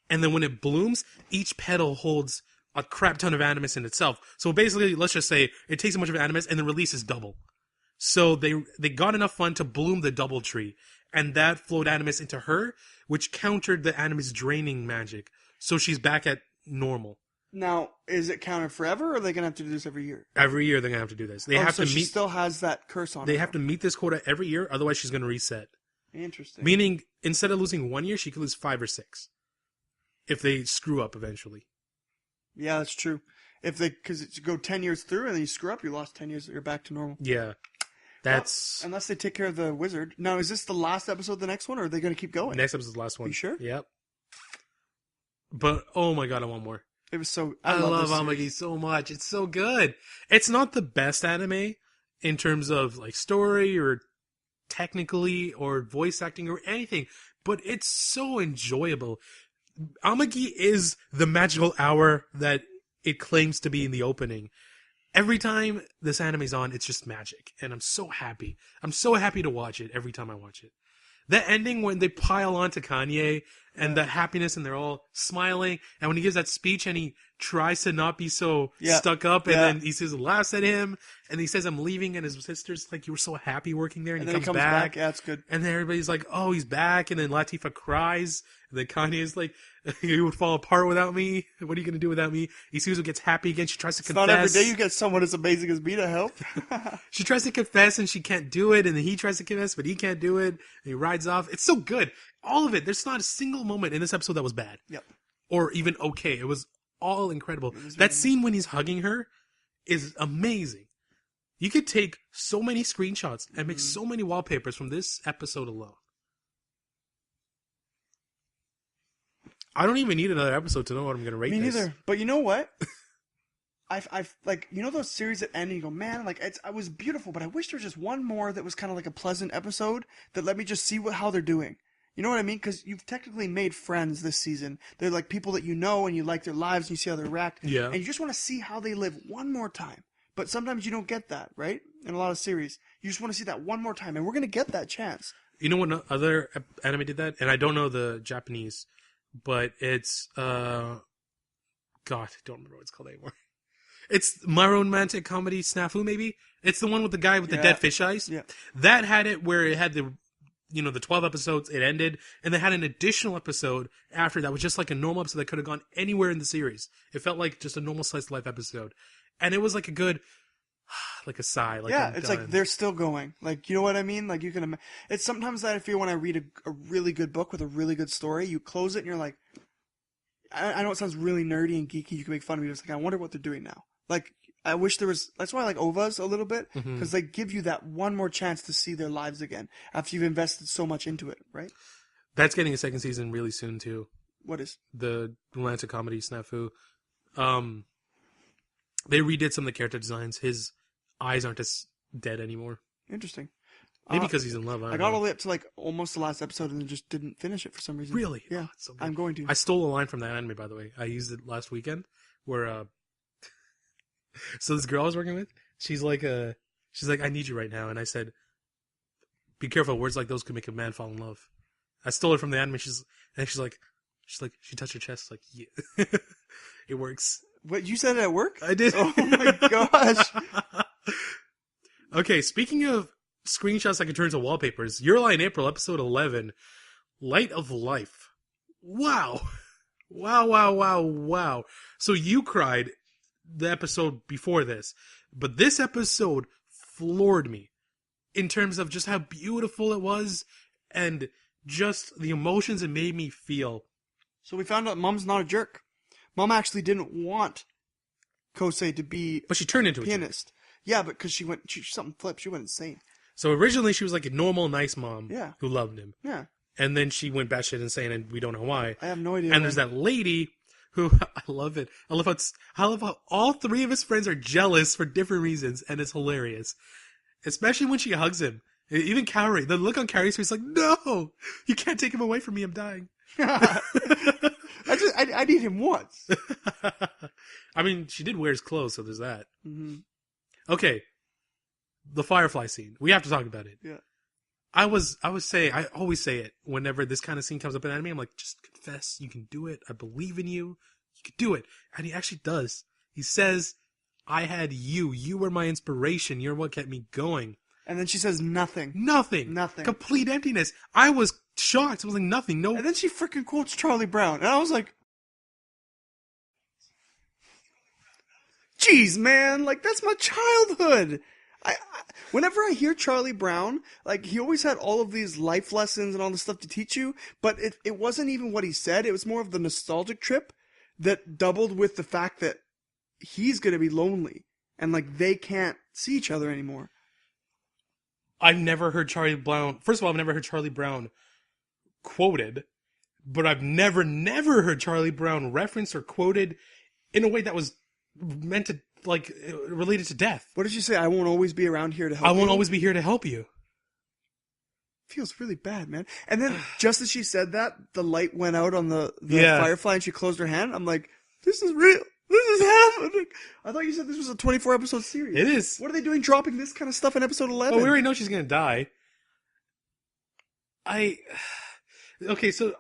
and then when it blooms, each petal holds a crap ton of animus in itself. So basically, let's just say it takes a bunch of animus and the release is double. So they got enough fun to bloom the double tree, and that flowed animus into her, which countered the animus draining magic. So she's back at normal. Now, is it counted forever, or are they going to have to do this every year? Every year they're going to have to do this. They have so to she meet. still has that curse on her. They have to meet this quota every year, otherwise she's going to reset. Interesting. Meaning, instead of losing 1 year, she could lose 5 or 6 if they screw up eventually. Yeah, that's true. Because you go 10 years through and then you screw up, you lost 10 years, you're back to normal. Yeah. That's... Well, unless they take care of the wizard. Now, is this the last episode of the next one, or are they going to keep going? Next episode's the last one. You sure? Yep. But, oh my god, I want more. It was so... I love Amagi so much. It's so good. It's not the best anime in terms of like story or technically or voice acting or anything, but it's so enjoyable. Amagi is the magical hour that it claims to be in the opening. Every time this anime's on, it's just magic, and I'm so happy. I'm so happy to watch it every time I watch it. That ending when they pile on to Kanye and the happiness and they're all smiling, and when he gives that speech and he tries to not be so stuck up, and then he says, laughs at him, and he says, I'm leaving, and his sister's like, you were so happy working there, and he comes back. Yeah, it's good. And then everybody's like, oh, he's back, and then Latifah cries, and then Kanye's like, you would fall apart without me. What are you going to do without me? Isuzu gets happy again. She tries to confess. Not every day you get someone as amazing as me to help. She tries to confess, and she can't do it, and then he tries to confess, but he can't do it, and he rides off. It's so good. All of it. There's not a single moment in this episode that was bad. Yep. Or even okay. It was all incredible. That scene when he's hugging her is amazing. You could take so many screenshots and make so many wallpapers from this episode alone. I don't even need another episode to know what I'm going to rate this. Me neither. But you know what? I've like, you know those series that end and you go, man, like I was beautiful, but I wish there was just one more that was kind of like a pleasant episode that let me just see how they're doing. You know what I mean? Because you've technically made friends this season. They're like people that you know and you like their lives and you see how they react. Yeah. And you just want to see how they live one more time. But sometimes you don't get that, right? In a lot of series. You just want to see that one more time. And we're going to get that chance. You know what other anime did that? And I don't know the Japanese, but it's, God, I don't remember what it's called anymore. It's My Romantic Comedy Snafu, maybe? It's the one with the guy with the dead fish eyes. Yeah. That had it where it had the 12 episodes, it ended, and they had an additional episode after that was just like a normal episode that could have gone anywhere in the series. It felt like just a normal slice of life episode. And it was like a good, like a sigh. Like it's like they're still going. Like, you know what I mean? Like, you can, it's sometimes that I feel when I read a really good book with a really good story, you close it and you're like, I know it sounds really nerdy and geeky, you can make fun of me, just like, I wonder what they're doing now. Like, I wish there was, that's why I like OVAs a little bit, because they give you that one more chance to see their lives again after you've invested so much into it, right? That's getting a second season really soon, too. What is? The romantic comedy Snafu. They redid some of the character designs. His eyes aren't as dead anymore. Interesting. Maybe because he's in love. I got all the way up to like almost the last episode and then just didn't finish it for some reason. Really? Yeah. Oh, it's so good. I'm going to. I stole a line from that anime, by the way. I used it last weekend where, so this girl I was working with, she's like, I need you right now. And I said, be careful. Words like those could make a man fall in love. I stole it from the anime. She's like, she touched her chest. Like, yeah, it works. What, you said it at work? I did. Oh my gosh. Okay, speaking of screenshots that can turn into wallpapers, Your Lie in April, episode 11, Light of Life. Wow. Wow. So you cried the episode before this, but this episode floored me in terms of just how beautiful it was and just the emotions it made me feel. So we found out Mom's not a jerk. Mom actually didn't want Kosei to be But she turned into a pianist. Yeah, but because something flipped. She went insane. So originally she was like a normal, nice mom who loved him. Yeah. And then she went batshit insane, and we don't know why. I have no idea. And there's that lady who, I love it. I love how all three of his friends are jealous for different reasons, and it's hilarious. Especially when she hugs him. Even Kaori, the look on Kaori's face, like, no, you can't take him away from me, I'm dying. I need him once. I mean, she did wear his clothes, so there's that. Mm-hmm. Okay. The Firefly scene. We have to talk about it. Yeah. I always say it whenever this kind of scene comes up in anime. I'm like, just confess. You can do it. I believe in you. You can do it. And he actually does. He says, I had you. You were my inspiration. You're what kept me going. And then she says nothing. Nothing. Complete emptiness. I was shocked. I was like, nothing. No. And then she freaking quotes Charlie Brown. And I was like, jeez, man. Like, that's my childhood. Whenever I hear Charlie Brown, like, he always had all of these life lessons and all this stuff to teach you, but it wasn't even what he said. It was more of the nostalgic trip that doubled with the fact that he's going to be lonely and, like, they can't see each other anymore. I've never heard Charlie Brown. First of all, I've never heard Charlie Brown quoted, but I've never heard Charlie Brown referenced or quoted in a way that was meant to, like, related to death. What did you say? I won't always be around here to help you. I won't always be here to help you. Feels really bad, man. And then just as she said that, the light went out on the Firefly and she closed her hand. I'm like, this is real. This is happening. I thought you said this was a 24 episode series. It is. What are they doing dropping this kind of stuff in episode 11? Oh, we already know she's going to die. Okay, so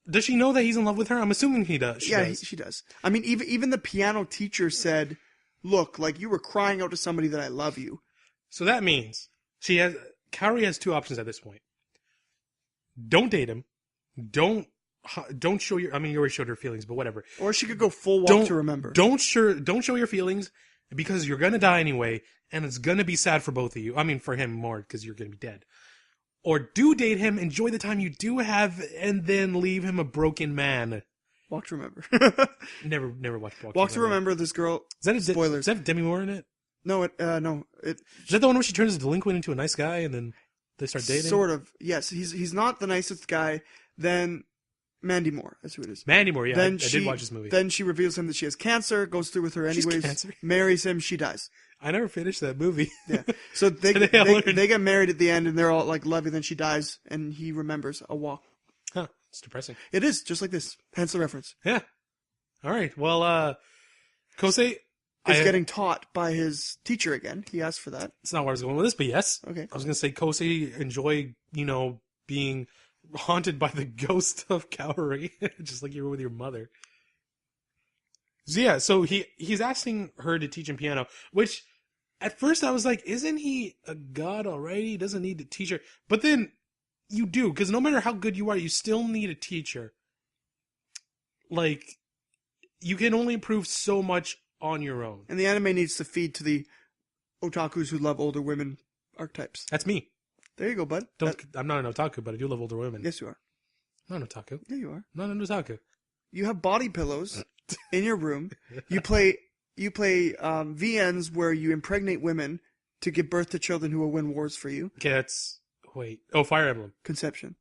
does she know that he's in love with her? I'm assuming he does. She does. I mean, even the piano teacher said, look, like, you were crying out to somebody that I love you. So that means Kaori has two options at this point. Don't date him. Don't show your, I mean, you already showed her feelings, but whatever. Or she could go full walk to remember. Don't show your feelings because you're going to die anyway, and it's going to be sad for both of you. I mean, for him more because you're going to be dead. Or do date him, enjoy the time you do have, and then leave him a broken man. Walk to Remember. Never watched Walk to Remember. This girl. Spoilers. Does that have Demi Moore in it? No, Is that the one where she turns a delinquent into a nice guy and then they start dating? Sort of. Yes, he's not the nicest guy. Then Mandy Moore. That's who it is. Mandy Moore. Yeah, I did watch this movie. Then she reveals him that she has cancer. Goes through with her anyways. Marries him. She dies. I never finished that movie. Yeah. So they get married at the end and they're all like lovey. Then she dies and he remembers a walk. Huh. It's depressing. It is, just like this. Hence the reference. Yeah. All right. Well, Kosei is getting taught by his teacher again. He asked for that. It's not where I was going with this, but yes. Okay. I was going to say Kosei enjoy, being haunted by the ghost of Kaori, just like you were with your mother. So yeah, so he's asking her to teach him piano, which at first I was like, isn't he a god already? He doesn't need to teach her. But then you do, because no matter how good you are, you still need a teacher. Like, you can only improve so much on your own. And the anime needs to feed to the otakus who love older women archetypes. That's me. There you go, bud. I'm not an otaku, but I do love older women. Yes, you are. I'm not an otaku. Yeah, you are. I'm not an otaku. You have body pillows in your room. You play VNs where you impregnate women to give birth to children who will win wars for you. Okay, Fire Emblem. Conception.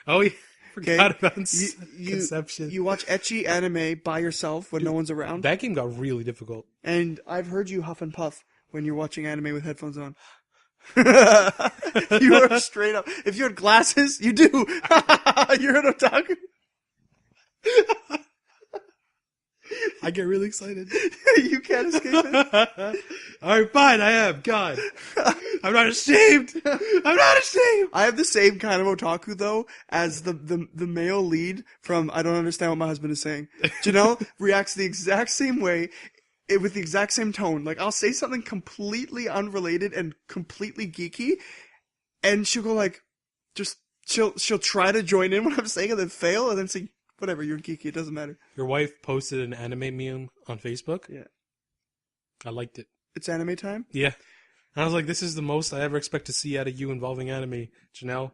Oh, yeah. Forgot about Conception. You watch ecchi anime by yourself when no one's around. That game got really difficult. And I've heard you huff and puff when you're watching anime with headphones on. You are straight up. If you had glasses, you do. You're an otaku. I get really excited. You can't escape it. Alright, fine, I am. God. I'm not ashamed. I'm not ashamed. I have the same kind of otaku, though, as the male lead from I Don't Understand What My Husband Is Saying. Janelle reacts the exact same way, with the exact same tone. Like, I'll say something completely unrelated and completely geeky, and she'll go like, she'll try to join in what I'm saying and then fail, and then say, whatever, you're geeky, it doesn't matter. Your wife posted an anime meme on Facebook. Yeah. I liked it. It's anime time? Yeah. And I was like, this is the most I ever expect to see out of you involving anime. Janelle,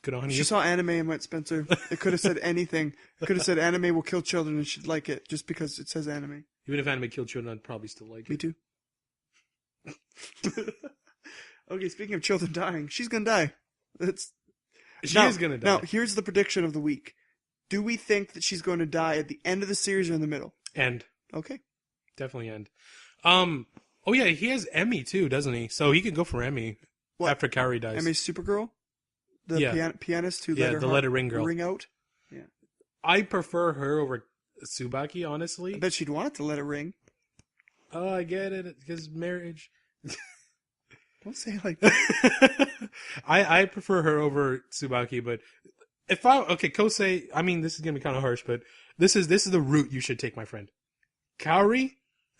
good on you. She saw anime and went, Spencer, it could have said anything. It could have said anime will kill children and she'd like it, just because it says anime. Even if anime killed children, I'd probably still like it. Me too. Okay, speaking of children dying, she's gonna die. She is gonna die. Now, here's the prediction of the week. Do we think that she's going to die at the end of the series or in the middle? End. Okay. Definitely end. Oh yeah, he has Emmy too, doesn't he? So he can go for Emmy after Kaori dies. Emmy's Supergirl? The pianist who let Let It Ring girl. Ring out? Yeah. I prefer her over Tsubaki, honestly. I bet she'd want it to let it ring. Oh, I get it, because marriage. Don't say it like that. I prefer her over Tsubaki, but Kosei, I mean, this is gonna be kind of harsh, but this is the route you should take, my friend. Kaori,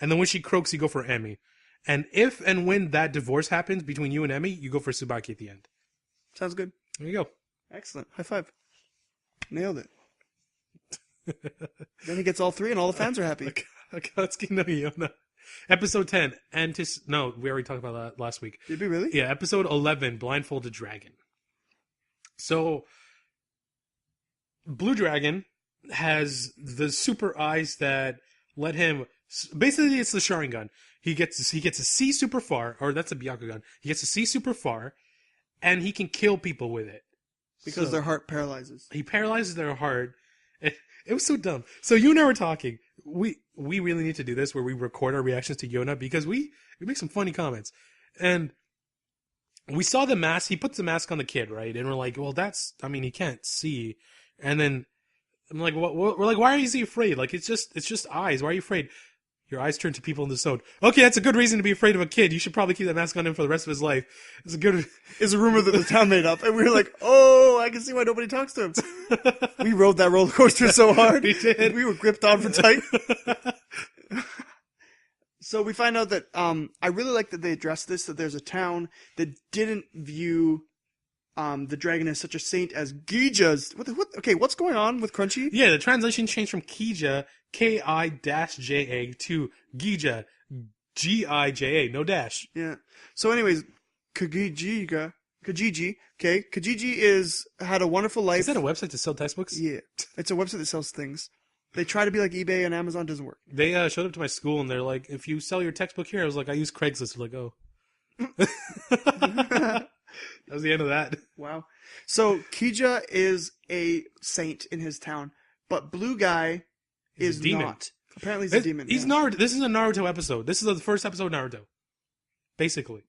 and then when she croaks, you go for Emmy. And if and when that divorce happens between you and Emmy, you go for Tsubaki at the end. Sounds good. There you go. Excellent. High five. Nailed it. Then he gets all three and all the fans are happy. Akatsuki no Yona. Episode 10. No, we already talked about that last week. Did we really? Yeah, episode 11, Blindfolded Dragon. So, Blue Dragon has the super eyes that let him... Basically, it's the Sharingan. He gets to see super far, or that's a Byakugan. He gets to see super far, and he can kill people with it. Because their heart paralyzes. He paralyzes their heart. It was so dumb. So you and I were talking. We really need to do this where we record our reactions to Yona because we make some funny comments. And we saw the mask. He puts the mask on the kid, right? And we're like, well, he can't see. And then I'm like, we're like, why is he afraid? Like, it's just eyes. Why are you afraid? Your eyes turn to people in the zone. Okay, that's a good reason to be afraid of a kid. You should probably keep that mask on him for the rest of his life. It's a rumor that the town made up. And we were like, oh, I can see why nobody talks to him. We rode that roller coaster so hard. We did. We were gripped on for tight. So we find out that, I really like that they addressed this, that there's a town that didn't view, the dragon as such a saint as Gija's. Okay, what's going on with Crunchy? Yeah, the translation changed from Kija, Ki-J-A, to Gija, G-I-J-A, no dash. Yeah. So anyways, Kijiji, okay? Kijiji had a wonderful life. Is that a website to sell textbooks? Yeah. It's a website that sells things. They try to be like eBay and Amazon, doesn't work. They showed up to my school and they're like, if you sell your textbook here, I was like, I use Craigslist. They're like, oh. That was the end of that. Wow. So Kija is a saint in his town, but Blue Guy is not. Apparently he's a demon. He's Naruto. This is a Naruto episode. This is the first episode of Naruto. Basically.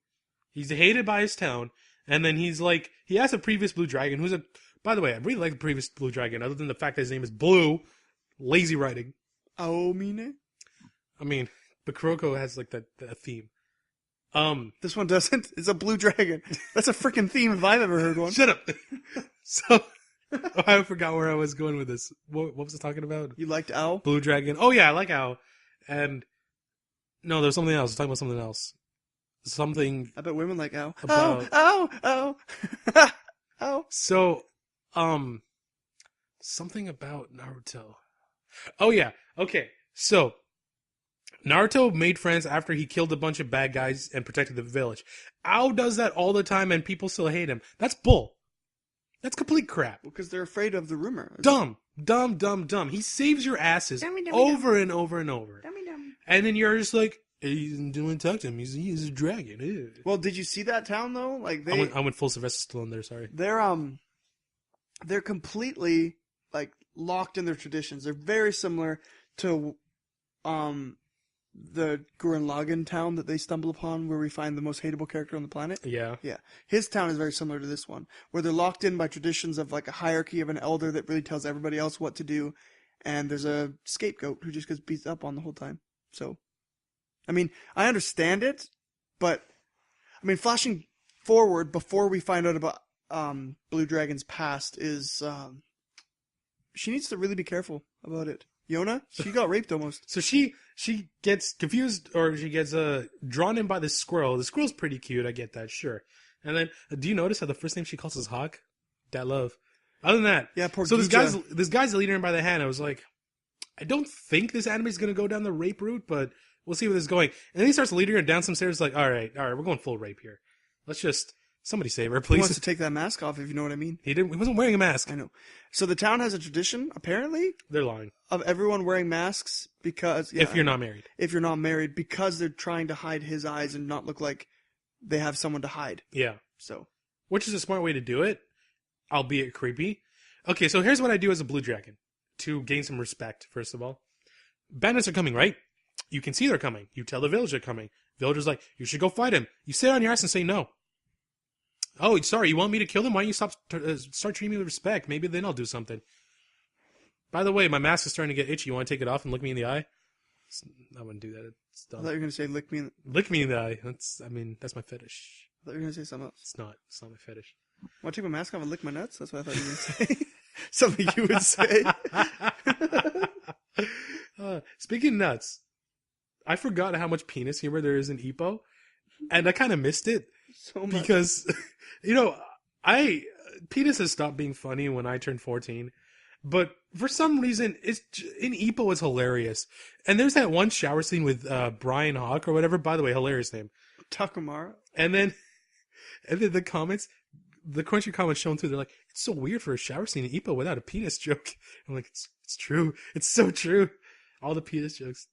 He's hated by his town, and then he's like, he has a previous Blue Dragon, by the way, I really like the previous Blue Dragon, other than the fact that his name is Blue. Lazy writing. Aomine? I mean, but Kuroko has like that theme. This one doesn't. It's a blue dragon. That's a freaking theme if I've ever heard one. Shut up. So, I forgot where I was going with this. What was I talking about? You liked Owl? Blue Dragon. Oh yeah, I like Owl. And no, there's something else. I was talking about something else. Something. I bet women like Owl. About... Ow! Ow! So, something about Naruto. Oh yeah. Okay. So, Naruto made friends after he killed a bunch of bad guys and protected the village. Ao does that all the time and people still hate him. That's bull. That's complete crap. Because they're afraid of the rumor. Dumb. He saves your asses over and over and over. And then you're just like, he doesn't talk to him. He's a dragon. Ew. Well, did you see that town though? Like I went full Sylvester Stallone there. Sorry. They're completely like locked in their traditions. They're very similar to the Gurren Lagann town that they stumble upon, where we find the most hateable character on the planet. Yeah. Yeah, his town is very similar to this one, where they're locked in by traditions of like a hierarchy of an elder that really tells everybody else what to do, and there's a scapegoat who just gets beat up on the whole time. So, I mean, I understand it, but I mean, flashing forward before we find out about Blue Dragon's past is she needs to really be careful about it. Yona, she got raped almost. So she gets confused, or she gets drawn in by this squirrel. The squirrel's pretty cute, I get that, sure. And then, do you notice how the first name she calls is Hawk? Dat love. Other than that, Yeah, poor so this Geisha. guy's leading her by the hand. I was like, I don't think this anime is gonna go down the rape route, but we'll see where this is going. And then he starts leading her down some stairs. Like, all right, we're going full rape here. Let's just somebody save her, He please. wants to take that mask off, if you know what I mean. He wasn't wearing a mask. I know. So the town has a tradition, apparently, They're lying. of everyone wearing masks because If you're not married. if you're not married, because they're trying to hide his eyes and not look like they have someone to hide. Yeah. So Which is a smart way to do it, albeit creepy. Okay, so here's what I do as a blue dragon to gain some respect, first of all. Bandits are coming, right? You can see they're coming. You tell the village they're coming. Villager's like, you should go fight him. You sit on your ass and say no. Oh, sorry, you want me to kill them? Why don't you start treating me with respect? Maybe then I'll do something. By the way, my mask is starting to get itchy. You want to take it off and look me in the eye? I wouldn't do that. It's I dumb. thought you were gonna say lick me. Lick me in the eye. That's my fetish. I thought you were gonna say something else. It's not my fetish. Want to take my mask off and lick my nuts? That's what I thought you were gonna say. Something you would say. Speaking of nuts, I forgot how much penis humor there is in Ippo, and I kind of missed it So much. because, penis has stopped being funny when I turned 14, but for some reason, in Ippo it's hilarious. And there's that one shower scene with Brian Hawk or whatever. By the way, hilarious name. Takamara. And then the comments. The crunchy comments shown through, they're like, it's so weird for a shower scene in Ippo without a penis joke. I'm like, it's true. It's so true. All the penis jokes.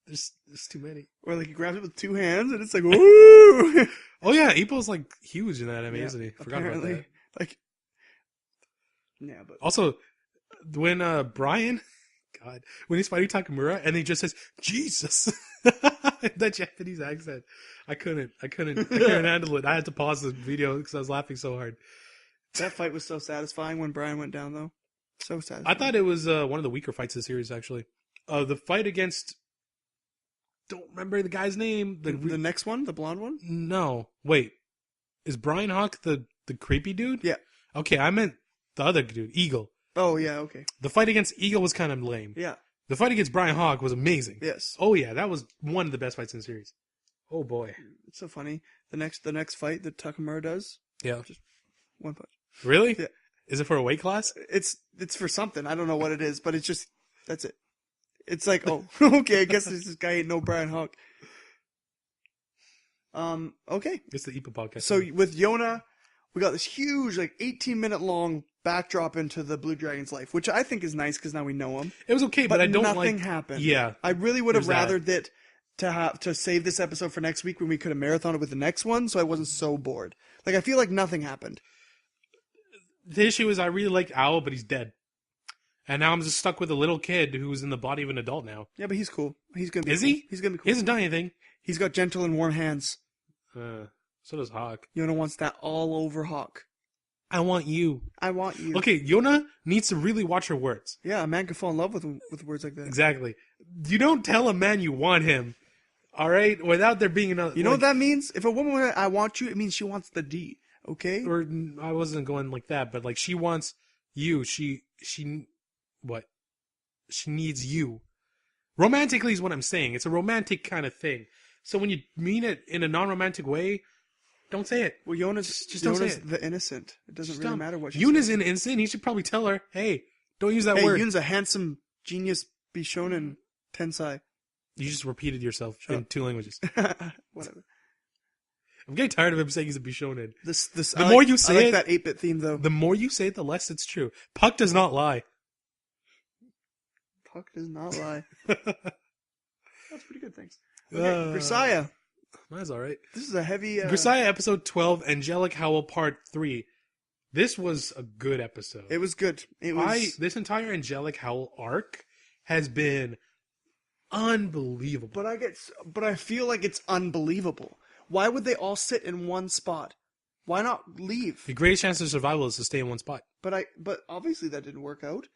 There's too many. Or like he grabs it with two hands and it's like, woo! Oh yeah, Ippo's like huge in that anime, Yeah, isn't he? Forgot about apparently. that. Like, yeah, but Also, when Brian, God, when he's fighting Takamura and he just says, Jesus! That Japanese accent. I couldn't handle it. I had to pause the video because I was laughing so hard. that fight was so satisfying when Brian went down, though. So satisfying. I thought it was one of the weaker fights of the series, actually. The fight against... Don't remember the guy's name. The next one, the blonde one? No. Wait. Is Brian Hawk the creepy dude? Yeah. Okay, I meant the other dude, Eagle. Oh, yeah, okay. The fight against Eagle was kind of lame. Yeah. The fight against Brian Hawk was amazing. Yes. Oh yeah, that was one of the best fights in the series. Oh boy. It's so funny. The next fight that Takamura does, Yeah. one punch. Really? Yeah. Is it for a weight class? It's for something. I don't know what it is, but it's just, that's it. It's like, oh, okay, I guess this guy ain't no Brian Hawk. Okay. It's the Ipa podcast. So with Yona, we got this huge, like 18-minute long backdrop into the Blue Dragon's life, which I think is nice because now we know him. it was okay, but I don't nothing like. happened. Yeah. I really would have There's that. rathered that to save this episode for next week when we could have marathoned it with the next one, so I wasn't so bored. Like I feel like nothing happened. The issue is I really liked Owl, but he's dead, and now I'm just stuck with a little kid who's in the body of an adult now. Yeah, but he's cool. He's gonna be. Is cool. he? He's gonna be cool. He hasn't done anything. He's got gentle and warm hands. So does Hawk. Yona wants that all over Hawk. I want you. I want you. Okay, Yona needs to really watch her words. Yeah, a man can fall in love with words like that. Exactly. You don't tell a man you want him. All right, without there being another. You know what that means? If a woman went, I want you, it means she wants the D. Okay? Or I wasn't going like that, but like she wants you. She what? She needs you. Romantically is what I'm saying. It's a romantic kind of thing. So when you mean it in a non-romantic way, don't say it. Well, Yona's Just don't say Yona's it. the innocent. It doesn't really matter what she Yuna's says. an innocent. He should probably tell her, hey, don't use that Hey, word. Yun's a handsome genius Bishonen Tensai. You just repeated yourself Shut in up. 2 languages. Whatever. I'm getting tired of him saying he's a Bishonen. The The more you say I like it- that 8-bit theme though. The more you say it, the less it's true. Puck does not lie. Puck does not lie. That's pretty good, thanks. Okay, Grisaia. That's all right. This is a heavy. Grisaia episode 12, Angelic Howl part 3. This was a good episode. It was good. It was. This entire Angelic Howl arc has been unbelievable. But I feel like it's unbelievable. Why would they all sit in one spot? Why not leave? The greatest chance of survival is to stay in one spot. But obviously that didn't work out.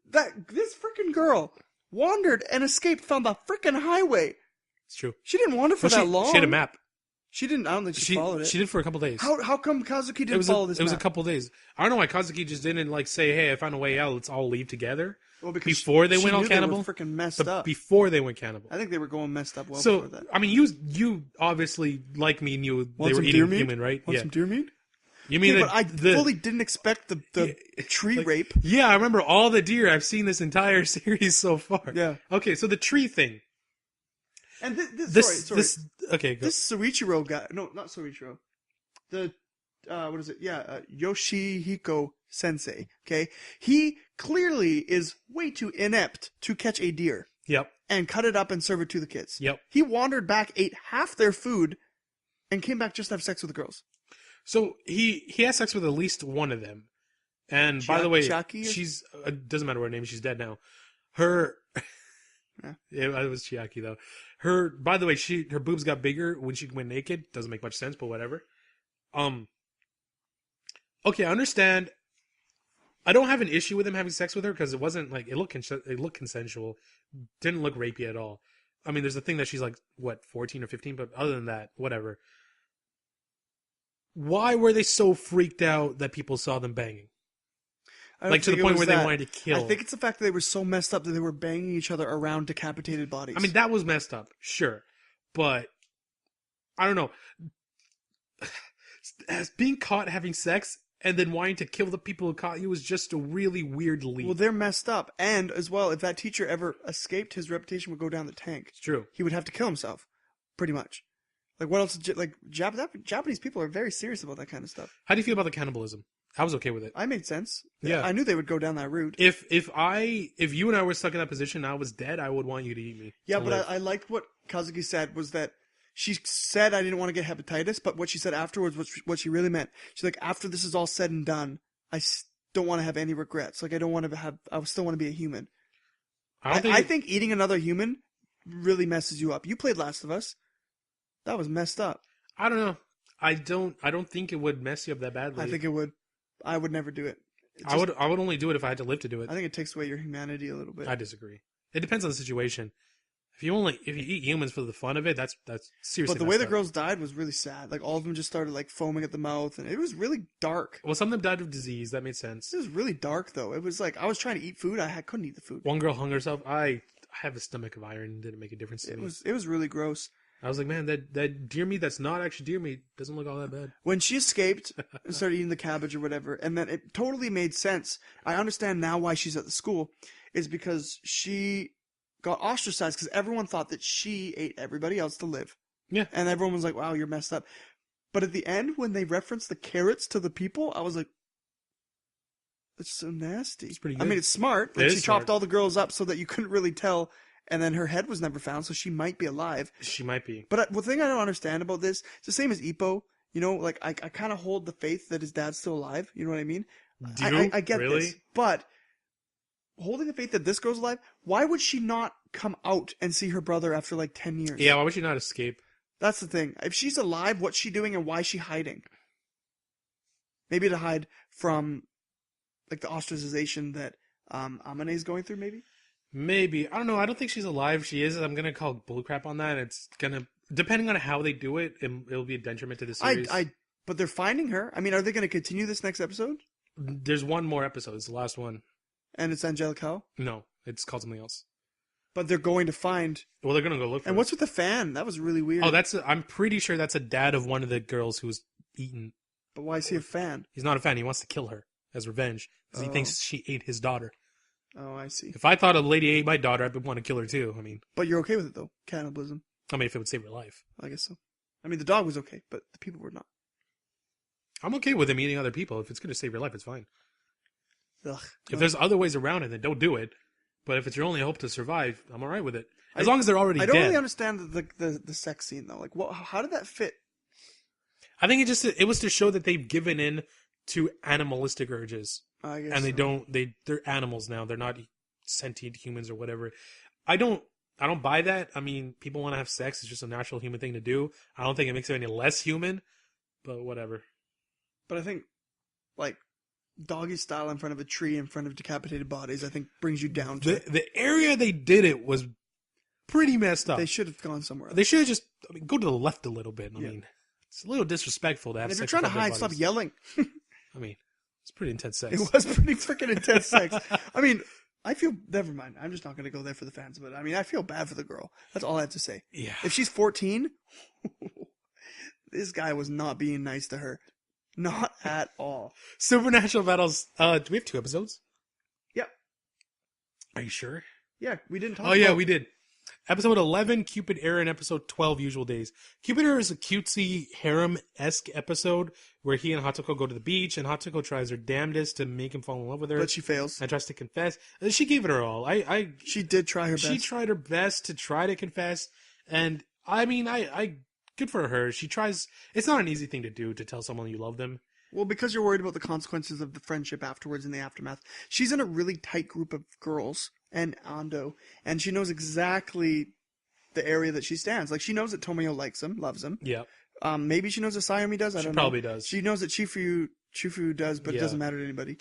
This freaking girl wandered and escaped, found the freaking highway. It's true. She didn't wander for that long. She had a map. She didn't. I don't think she followed it. She did for a couple days. How come Kazuki didn't follow this? It was map? a couple days. I don't know why Kazuki just didn't like say, "Hey, I found a way out. Let's all leave together." Well, because before they she went all knew cannibal, they were freaking messed up. Before they went cannibal, I think they were going messed up well so, before that. I mean, you obviously like me knew they were eating human, right? Want some deer meat? You mean but I fully didn't expect the tree rape. Yeah, I remember all the deer I've seen this entire series so far. Yeah. Okay, so the tree thing. And This okay, go. This Soichiro guy, no, not Soichiro. The what is it? Yeah, Yoshihiko Sensei. Okay, he clearly is way too inept to catch a deer. Yep. And cut it up and serve it to the kids. Yep. He wandered back, ate half their food, and came back just to have sex with the girls. So he has sex with at least one of them. And by the way, Chiaki she's doesn't matter what her name is, she's dead now. Her yeah, it was Chiaki though. By the way, her boobs got bigger when she went naked. Doesn't make much sense, but whatever. Okay, I understand. I don't have an issue with him having sex with her because it wasn't like it looked consensual. Didn't look rapey at all. I mean, there's a thing that she's like, what, 14 or 15, but other than that, whatever. Why were they so freaked out that people saw them banging? Like to the point where they wanted to kill. I think it's the fact that they were so messed up that they were banging each other around decapitated bodies. I mean, that was messed up, sure. But, I don't know. As being caught having sex and then wanting to kill the people who caught you was just a really weird leap. Well, they're messed up. And, as well, if that teacher ever escaped, his reputation would go down the tank. It's true. He would have to kill himself, pretty much. Like, what else? Like, Japanese people are very serious about that kind of stuff. How do you feel about the cannibalism? I was okay with it. I made sense. Yeah. I knew they would go down that route. If you and I were stuck in that position and I was dead, I would want you to eat me. Yeah, but I liked what Kazuki said was that she said I didn't want to get hepatitis, but what she said afterwards was what she really meant. She's like, after this is all said and done, I don't want to have any regrets. Like, I still want to be a human. I think eating another human really messes you up. You played Last of Us. That was messed up. I don't know. I don't think it would mess you up that badly. I think it would. I would never do it. I would only do it if I had to live to do it. I think it takes away your humanity a little bit. I disagree. It depends on the situation. If you eat humans for the fun of it, that's seriously. But the way the girls died was really sad. Like, all of them just started like foaming at the mouth, and it was really dark. Well, some of them died of disease. That made sense. It was really dark, though. It was like I was trying to eat food, couldn't eat the food. One girl hung herself. I have a stomach of iron. Didn't make a difference to me. It was really gross. I was like, man, that deer meat that's not actually deer meat doesn't look all that bad. When she escaped and started eating the cabbage or whatever, and then it totally made sense. I understand now why she's at the school. Is because she got ostracized because everyone thought that she ate everybody else to live. Yeah. And everyone was like, wow, you're messed up. But at the end, when they referenced the carrots to the people, I was like, that's so nasty. It's pretty good. I mean, it's smart. Like, she chopped smart. all the girls up so that you couldn't really tell. And then her head was never found, so she might be alive. She might be. But the thing I don't understand about this, it's the same as Ippo. You know, like, I kind of hold the faith that his dad's still alive. You know what I mean? Do you? I get really? this. But holding the faith that this girl's alive, why would she not come out and see her brother after like 10 years? Yeah, why would she not escape? That's the thing. If she's alive, what's she doing and why is she hiding? Maybe to hide from like the ostracization that Amani is going through, maybe? Maybe. I don't know. I don't think she's alive. She is. I'm going to call bullcrap on that. It's going to, depending on how they do it, it'll be a detriment to the series. But they're finding her. I mean, are they going to continue this next episode? There's one more episode. It's the last one. And it's Angelic Hell? No, it's called something else. But they're going to find... Well, they're going to go look for And it. what's with the fan? That was really weird. Oh, I'm pretty sure that's a dad of one of the girls who was eaten. But why is he a fan? He's not a fan. He wants to kill her as revenge. Because he thinks she ate his daughter. Oh, I see. If I thought a lady ate my daughter, I'd want to kill her too. I mean... But you're okay with it, though? Cannibalism? I mean, if it would save her life. I guess so. I mean, the dog was okay, but the people were not. I'm okay with him eating other people. If it's going to save your life, it's fine. Ugh. If there's other ways around it, then don't do it. But if it's your only hope to survive, I'm all right with it. As long as they're already dead. I don't really understand the sex scene, though. Like, how did that fit? I think it was to show that they've given in to animalistic urges. I guess and they're animals now. They're not sentient humans or whatever. I don't I don't buy that. I mean, people want to have sex. It's just a natural human thing to do. I don't think it makes it any less human, but whatever. But I think, like, doggy style in front of a tree in front of decapitated bodies, I think brings you down to The area they did it was pretty messed up. They should have gone somewhere else. They should have just go to the left a little bit. I mean, it's a little disrespectful to have And if sex. you're trying to with hide, dead stop bodies. yelling. I mean, it's pretty intense sex. It was pretty freaking intense sex. I mean, I feel, never mind. I'm just not going to go there for the fans, but I mean, I feel bad for the girl. That's all I have to say. Yeah. If she's 14, this guy was not being nice to her. Not at all. Supernatural battles. Do we have 2 episodes? Yep. Are you sure? Yeah, we didn't talk Oh, yeah, we did. Episode 11, Cupid Era, and episode 12, Usual Days. Cupid Era is a cutesy, harem-esque episode where he and Hatoko go to the beach, and Hatoko tries her damnedest to make him fall in love with her. But she fails. And tries to confess. She gave it her all. She did try her best. She tried her best to try to confess, and I mean, good for her. She tries. It's not an easy thing to do, to tell someone you love them. Well, because you're worried about the consequences of the friendship afterwards in the aftermath. She's in a really tight group of girls and Ando, and she knows exactly the area that she stands. Like, she knows that Tomio likes him, loves him. Yeah. Maybe she knows that Sayumi does. I don't know. She probably does. She knows that Chifu does, but it doesn't matter to anybody.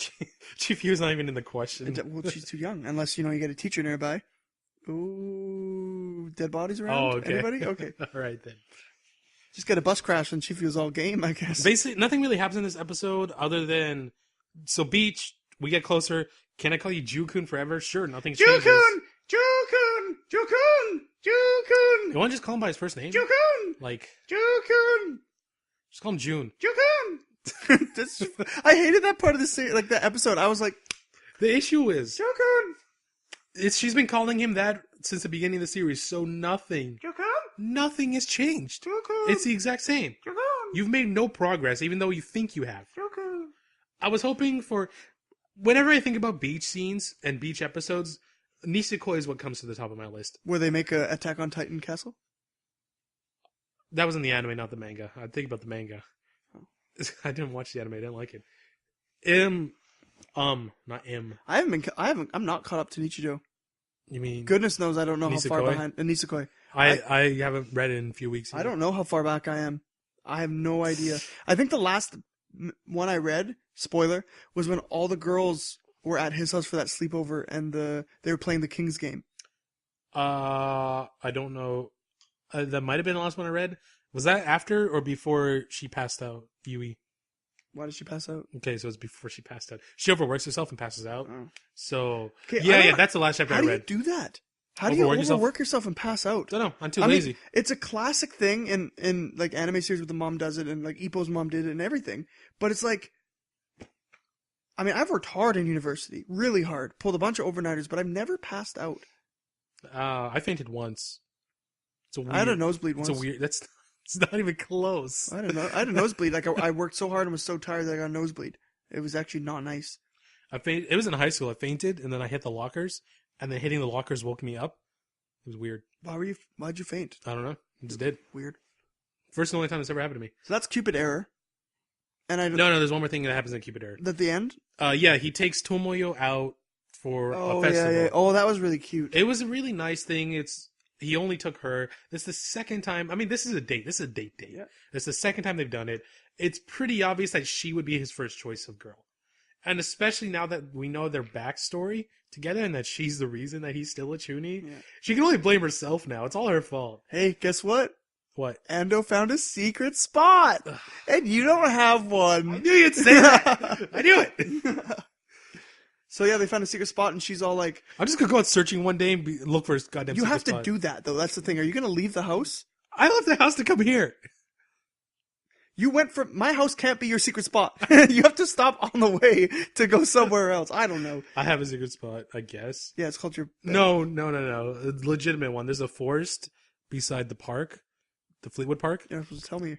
Chifu's not even in the question. Well, she's too young, unless, you get a teacher nearby. Ooh, dead bodies around? Oh, okay. Anybody? Okay. All right, then. Just get a bus crash and Chifu's all game, I guess. Basically, nothing really happens in this episode other than... So, Beach, we get closer. Can I call you Ju-kun forever? Sure, nothing changes. Ju-kun! Ju-kun! Ju-kun! Ju-kun! You want to just call him by his first name? Ju-kun! Like, Ju-kun! just call him June. Ju-kun! I hated that part of the series, like that episode. I was like, The issue is, Ju-kun! she's been calling him that since the beginning of the series, so nothing Ju-kun! has changed. Ju-kun! It's the exact same. Ju-kun! You've made no progress, even though you think you have. Ju-kun! I was hoping for... Whenever I think about beach scenes and beach episodes, Nisekoi is what comes to the top of my list. Where they make a Attack on Titan castle? That was in the anime, not the manga. I think about the manga. I didn't watch the anime. I didn't like it. Not M. I'm not caught up to Nichijou. You mean... Goodness knows I don't know how far Nisekoi? behind... Nisekoi. I haven't read it in a few weeks. I don't know how far back I am. I have no idea. I think the last one I read, spoiler, was when all the girls were at his house for that sleepover and they were playing the King's game. I don't know. That might have been the last one I read. Was that after or before she passed out, Yui? Why did she pass out? Okay, so it's before she passed out. She overworks herself and passes out. Oh. So, Okay, yeah, that's the last chapter I How do read. you do that? How do you Overwork overwork yourself? yourself and pass out? I don't know. I'm too lazy. Mean, it's a classic thing in like anime series where the mom does it and like Ippo's mom did it and everything. But it's like, I mean, I've worked hard in university, really hard, pulled a bunch of overnighters, but I've never passed out. I fainted once. It's a weird, I had a nosebleed once. It's a weird. It's not even close. I had a nosebleed. Like I worked so hard and was so tired that I got a nosebleed. It was actually not nice. It was in high school. I fainted and then I hit the lockers, and then hitting the lockers woke me up. It was weird. Why'd you faint? I don't know. I just did. Weird. First and only time it's ever happened to me. So that's Cupid error. And No, there's one more thing that happens in Cupid Error. At the end? Yeah, he takes Tomoyo out for a festival. Yeah. Oh, that was really cute. It was a really nice thing. He only took her. This is the second time. I mean, this is a date. This is a date. Yeah. It's the second time they've done it. It's pretty obvious that she would be his first choice of girl. And especially now that we know their backstory together and that she's the reason that he's still a Chuny. Yeah. She can only blame herself now. It's all her fault. Hey, guess what? What? Ando found a secret spot. And you don't have one. I knew you'd say that. I knew it. So yeah, they found a secret spot and she's all like... I'm just going to go out searching one day and look for his goddamn secret spot. You have to do that, though. That's the thing. Are you going to leave the house? I left the house to come here. You went from... My house can't be your secret spot. You have to stop on the way to go somewhere else. I don't know. I have a secret spot, I guess. Yeah, it's called your... No. A legitimate one. There's a forest beside the park. The Fleetwood Park? You're supposed to tell me.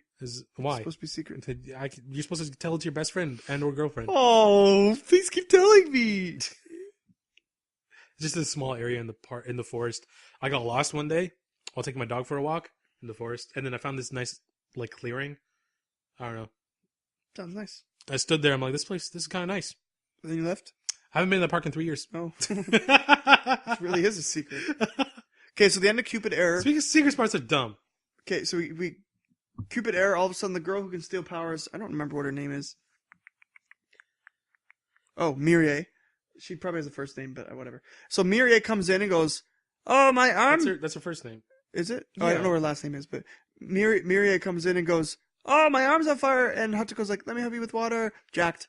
Why? It's supposed to be secret. You're supposed to tell it to your best friend and or girlfriend. Oh, please keep telling me. Just a small area in the forest. I got lost one day. I'll take my dog for a walk in the forest, and then I found this nice clearing. I don't know. Sounds nice. I stood there. I'm like, this is kind of nice. And then you left? I haven't been in the park in 3 years. Oh. It really is a secret. Okay, so the end of Cupid Air. Secret parts are dumb. Okay, so we Cupid Air, all of a sudden the girl who can steal powers, I don't remember what her name is. Oh, Mirie. She probably has a first name, but whatever. So Mirie comes in and goes, "Oh, my arm." That's her first name. Is it? Yeah. Oh, I don't know what her last name is, but Mirie comes in and goes, "Oh, my arm's on fire." And Hatako's like, "Let me help you with water." Jacked.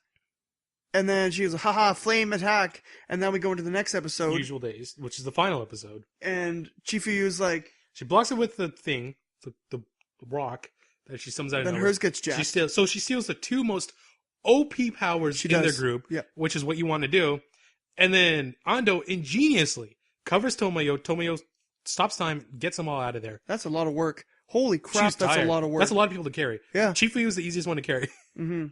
And then she goes, "Haha, flame attack." And then we go into the next episode. Usual Days, which is the final episode. And Chifuyu's like... She blocks it with the thing, the rock, that she summons out of Then nowhere. hers gets jacked. She steals the two most OP powers in their group, which is what you want to do. And then Ando ingeniously covers Tomoyo. Tomoyo stops time, gets them all out of there. That's a lot of work. Holy crap, that's a lot of work. That's a lot of people to carry. Yeah. Chifuyu is the easiest one to carry. Mm-hmm.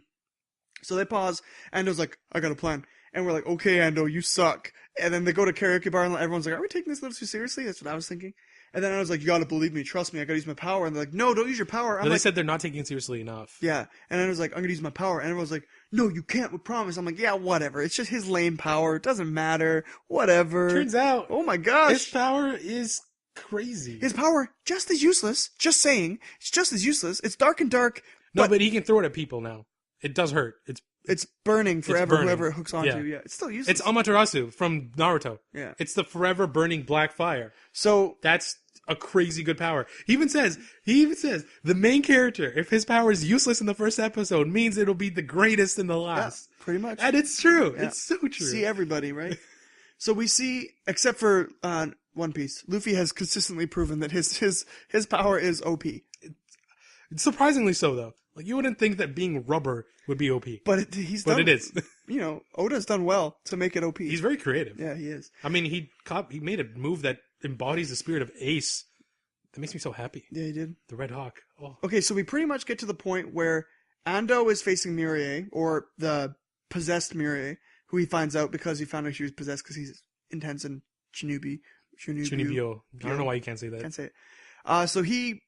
So they pause. Ando's like, "I got a plan." And we're like, "Okay, Ando, you suck." And then they go to karaoke bar and everyone's like, "Are we taking this a little too seriously?" That's what I was thinking. And then I was like, "You gotta believe me. Trust me. I gotta use my power." And they're like, "No, don't use your power." They said they're not taking it seriously enough. Yeah. And I was like, "I'm gonna use my power." And everyone's like, "No, you can't. We promise." I'm like, "Yeah, whatever. It's just his lame power. It doesn't matter. Whatever." Turns out, oh my gosh, his power is crazy. His power just as useless. Just saying, it's just as useless. It's dark and dark. No, but he can throw it at people now. It does hurt. It's burning forever. Whoever it hooks onto, yeah, it's still useless. It's Amaterasu from Naruto. Yeah, it's the forever burning black fire. So that's a crazy good power. He even says the main character, if his power is useless in the first episode, means it'll be the greatest in the last. Yeah, pretty much. And it's true. Yeah. It's so true. See everybody, right? So we see, except for One Piece, Luffy has consistently proven that his power is OP. It's surprisingly so, though. Like, you wouldn't think that being rubber would be OP. But it is. Oda's done well to make it OP. He's very creative. Yeah, he is. I mean, he made a move that embodies the spirit of Ace. That makes me so happy. Yeah, he did. The Red Hawk. Oh. Okay, so we pretty much get to the point where Ando is facing Mirie, or the possessed Mirie, who he finds out because he found out she was possessed because he's intense and Chunibyo. I don't know why you can't say that. Can't say it. So he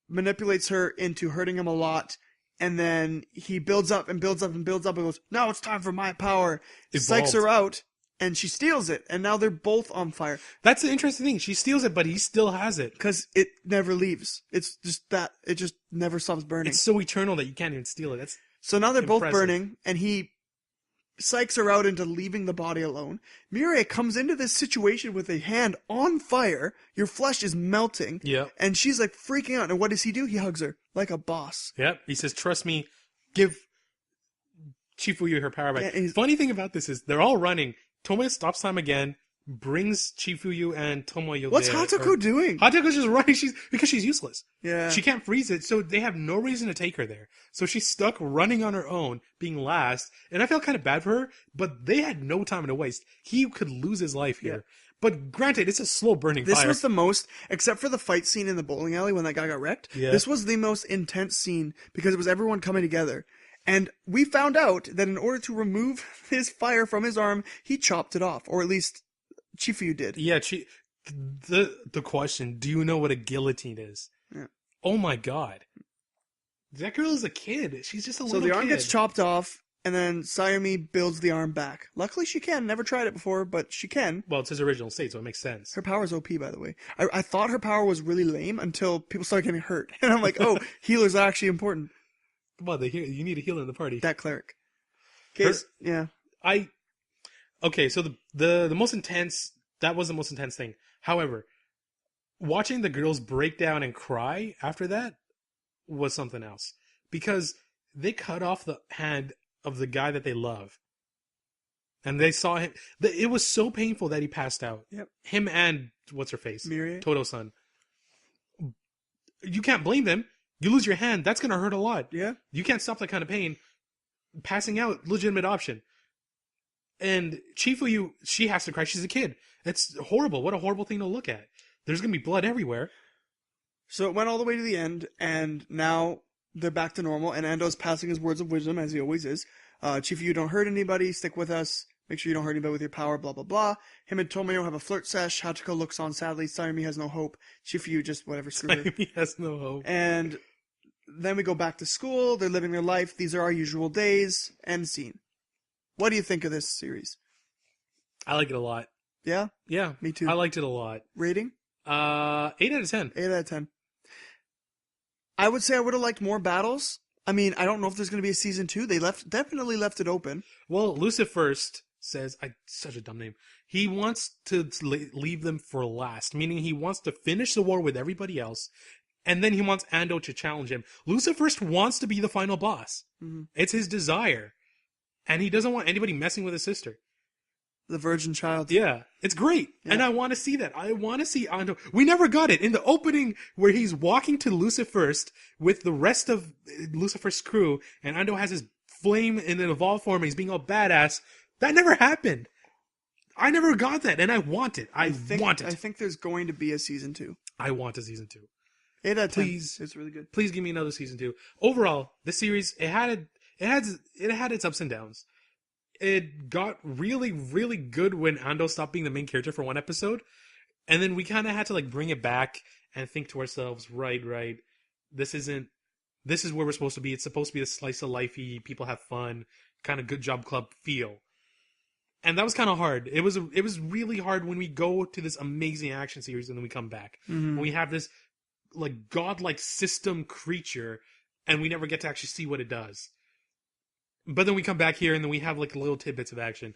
manipulates her into hurting him a lot, and then he builds up and builds up and builds up and goes, "Now it's time for my power." Psychs her out, and she steals it, and now they're both on fire. That's the interesting thing. She steals it, but he still has it. Because it never leaves. It's just that. It just never stops burning. It's so eternal that you can't even steal it. So now they're both burning, and he psychs her out into leaving the body alone. Mirie comes into this situation with a hand on fire. Your flesh is melting. Yeah. And she's like freaking out. And what does he do? He hugs her like a boss. Yep. He says, "Trust me, give Chifuyu her power back." Yeah, funny thing about this is they're all running. Tomoyo stops time again, brings Chifuyu and Tomoyo What's Hatako doing? Hatako's just running because she's useless. Yeah. She can't freeze it, so they have no reason to take her there. So she's stuck running on her own, being last, and I felt kind of bad for her, but they had no time to waste. He could lose his life here. Yeah. But granted, it's a slow burning fire. This was the most, except for the fight scene in the bowling alley when that guy got wrecked, this was the most intense scene because it was everyone coming together. And we found out that in order to remove his fire from his arm, he chopped it off, or at least Chifuyu did. Yeah, the question, do you know what a guillotine is? Yeah. Oh my god. That girl is a kid. She's just a little kid. So the arm gets chopped off, and then Sayumi builds the arm back. Luckily she can. Never tried it before, but she can. Well, it's his original state, so it makes sense. Her power's OP, by the way. I thought her power was really lame until people started getting hurt. And I'm like, oh, healers are actually important. Come on, you need a healer in the party. That cleric. Yeah. Okay, so the most intense, that was the most intense thing. However, watching the girls break down and cry after that was something else. Because they cut off the hand of the guy that they love. And they saw him. It was so painful that he passed out. Yep. Him and, what's her face? Mirie. Toto-san. You can't blame them. You lose your hand, that's going to hurt a lot. Yeah. You can't stop that kind of pain. Passing out, legitimate option. And Chifuyu, she has to cry. She's a kid. It's horrible. What a horrible thing to look at. There's going to be blood everywhere. So it went all the way to the end, and now they're back to normal, and Ando's passing his words of wisdom, as he always is. Chifuyu, don't hurt anybody. Stick with us. Make sure you don't hurt anybody with your power, blah, blah, blah. Him and Tomoyo have a flirt sesh. Hachiko looks on sadly. Sayumi has no hope. Chifuyu just whatever, screw her. Sayumi has no hope. And then we go back to school. They're living their life. These are our usual days. End scene. What do you think of this series? I like it a lot. Yeah? Yeah. Me too. I liked it a lot. Rating? 8 out of 10. 8 out of 10. I would say I would have liked more battles. I mean, I don't know if there's going to be a season 2. They definitely left it open. Well, Luciferst says, such a dumb name. He wants to leave them for last, meaning he wants to finish the war with everybody else, and then he wants Ando to challenge him. Luciferst wants to be the final boss. Mm-hmm. It's his desire. And he doesn't want anybody messing with his sister. The virgin child. Yeah, it's great. Yeah. And I want to see that. I want to see Ando. We never got it. In the opening where he's walking to Luciferst with the rest of Lucifer's crew, and Ando has his flame in an evolved form and he's being all badass, that never happened. I never got that, and I want it. I want it. I think there's going to be a season 2. I want a season 2. 8 out of 10. Please. It's really good. Please give me another season 2. Overall, this series, it had its ups and downs. It got really, really good when Ando stopped being the main character for one episode. And then we kind of had to like bring it back and think to ourselves, right, this is where we're supposed to be. It's supposed to be a slice of lifey, people have fun, kind of good job club feel. And that was kind of hard. It was really hard when we go to this amazing action series and then we come back. Mm-hmm. When we have this like godlike system creature and we never get to actually see what it does. But then we come back here and then we have like little tidbits of action.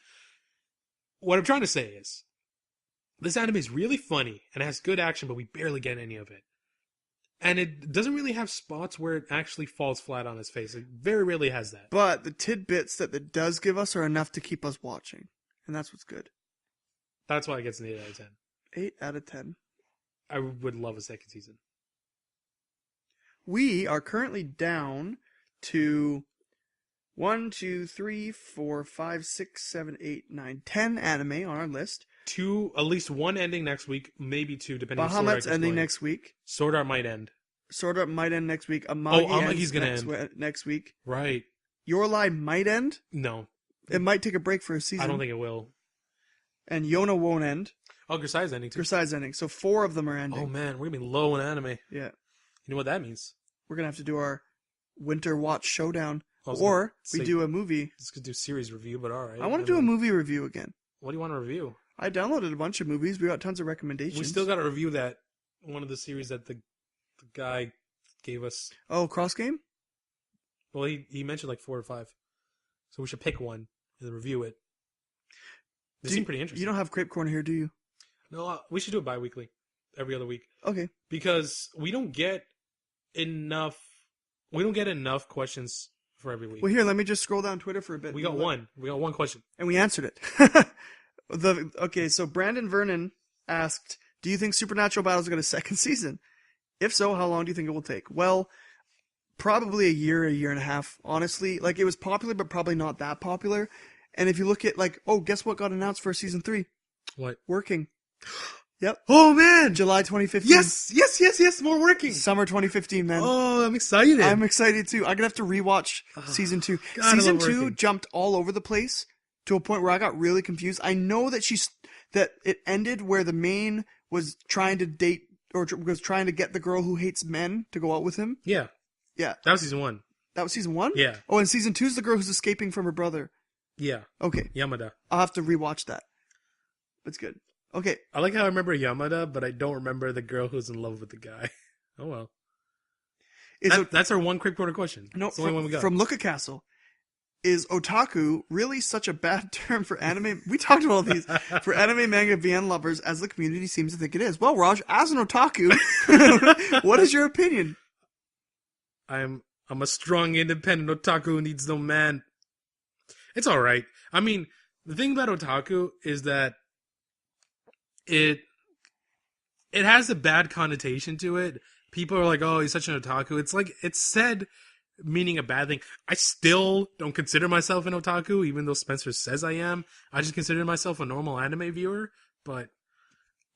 What I'm trying to say is, this anime is really funny and it has good action, but we barely get any of it. And it doesn't really have spots where it actually falls flat on its face. It very rarely has that. But the tidbits that it does give us are enough to keep us watching. And that's what's good. That's why it gets an 8 out of 10. 8 out of 10. I would love a second season. We are currently down to 1, 2, 3, 4, 5, 6, 7, 8, 9, 10 anime on our list. At least one ending next week, maybe 2, depending on Bahamut's ending next week. Sword Art might end. Sword Art might end next week. Amani Amagi's gonna end next week. Right. Your Lie might end. No. It might take a break for a season. I don't think it will. And Yona won't end. Oh, Grisaia's ending too. Grisaia's ending. So 4 of them are ending. Oh man, we're gonna be low in anime. Yeah. You know what that means? We're gonna have to do our Winter Watch Showdown. We do a movie. Let's do series review, but alright. I want to do a movie review again. What do you want to review? I downloaded a bunch of movies. We got tons of recommendations. We still got to review that one of the series that the guy gave us. Oh, Cross Game? Well, he mentioned like 4 or 5. So we should pick one and review it. They seem pretty interesting. You don't have Crepe Corner here, do you? No, we should do it bi-weekly. Every other week. Okay. Because we don't get enough questions for every week. Well, here, let me just scroll down Twitter for a bit. We got one. We got one question. And we answered it. Okay, so Brandon Vernon asked, do you think Supernatural Battles will get a second season? If so, how long do you think it will take? Well, probably a year and a half, honestly. Like, it was popular, but probably not that popular. And if you look at, like, guess what got announced for season 3? What? Working. Yep. Oh, man! July 2015. Yes, more working! Summer 2015, man. Oh, I'm excited. I'm excited, too. I'm gonna have to rewatch season 2. God, Season 2 jumped all over the place to a point where I got really confused. I know that that it ended where the main was trying to date, or was trying to get the girl who hates men to go out with him. Yeah. Yeah. That was season 1. That was season 1? Yeah. Oh, and season 2 is the girl who's escaping from her brother. Yeah. Okay. Yamada. I'll have to rewatch that. It's good. Okay. I like how I remember Yamada, but I don't remember the girl who's in love with the guy. Oh well. That's our one Crepe Corner question. No, it's the only one we got. From Luca Castle. Is otaku really such a bad term for anime? We talked about all these. For anime, manga, VN lovers, as the community seems to think it is. Well, Raj, as an otaku, what is your opinion? I'm a strong, independent otaku who needs no man. It's alright. I mean, the thing about otaku is that it has a bad connotation to it. People are like, oh, he's such an otaku. It's like, it's said meaning a bad thing. I still don't consider myself an otaku, even though Spencer says I am. I just consider myself a normal anime viewer, but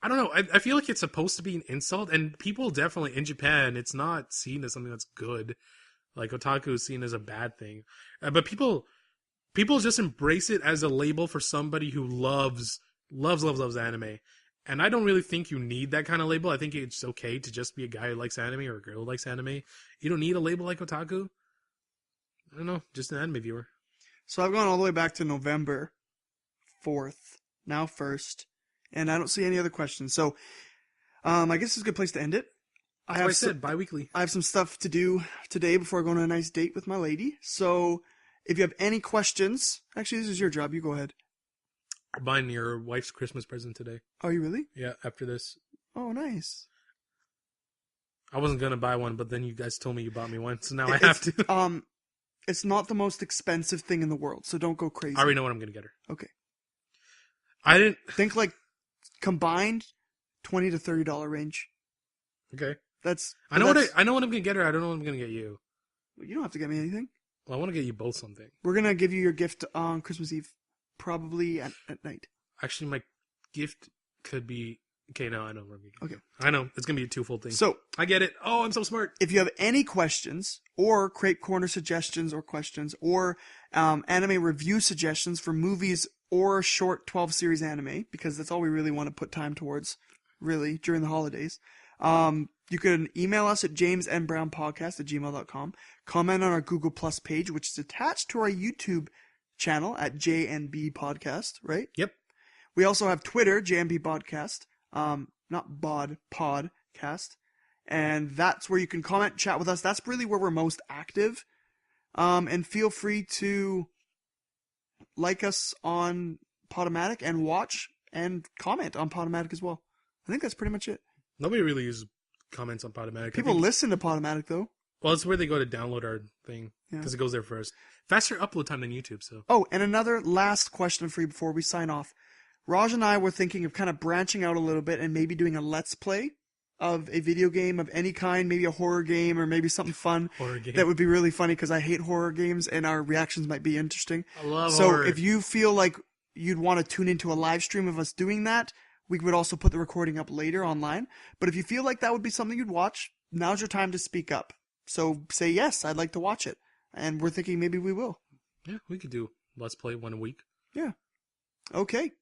I don't know. I feel like it's supposed to be an insult, and people definitely, in Japan, it's not seen as something that's good. Like, otaku is seen as a bad thing. But people just embrace it as a label for somebody who loves anime. And I don't really think you need that kind of label. I think it's okay to just be a guy who likes anime or a girl who likes anime. You don't need a label like otaku. I don't know, just an anime viewer. So I've gone all the way back to November 4th, now 1st, and I don't see any other questions. So I guess it's a good place to end it. That's what I said, bi-weekly. I have some stuff to do today before I go on a nice date with my lady. So if you have any questions, actually, this is your job. You go ahead. I'm buying your wife's Christmas present today. Are you really? Yeah, after this. Oh, nice. I wasn't going to buy one, but then you guys told me you bought me one, so now I have to. It's not the most expensive thing in the world, so don't go crazy. I already know what I'm going to get her. Okay. I didn't... Think like combined $20 to $30 range. Okay. I know what I'm going to get her. I don't know what I'm going to get you. You don't have to get me anything. Well, I want to get you both something. We're going to give you your gift on Christmas Eve, probably at night. Actually, my gift could be... Okay, no, I know what I'm going to get. Okay. I know. It's going to be a twofold thing. So... I get it. Oh, I'm so smart. If you have any questions, or Crepe Corner suggestions or questions, or anime review suggestions for movies or short 12-series anime, because that's all we really want to put time towards, really, during the holidays, you can email us at jamesnbrownpodcast@gmail.com. Comment on our Google Plus page, which is attached to our YouTube channel at JNB Podcast, right? Yep. We also have Twitter, JNB Podcast, not bod, podcast. And that's where you can comment, chat with us. That's really where we're most active. And feel free to like us on Podomatic and watch and comment on Podomatic as well. I think that's pretty much it. Nobody really uses comments on Podomatic. People listen to Podomatic, though. Well, it's where they go to download our thing, because it goes there first. Faster upload time than YouTube, so. Oh, and another last question for you before we sign off. Raj and I were thinking of kind of branching out a little bit and maybe doing a Let's Play of a video game of any kind, maybe a horror game or maybe something fun. Horror game. That would be really funny because I hate horror games and our reactions might be interesting. I love horror. So if you feel like you'd want to tune into a live stream of us doing that, we would also put the recording up later online. But if you feel like that would be something you'd watch, now's your time to speak up. So say, yes, I'd like to watch it. And we're thinking maybe we will. Yeah, we could do Let's Play one a week. Yeah. Okay.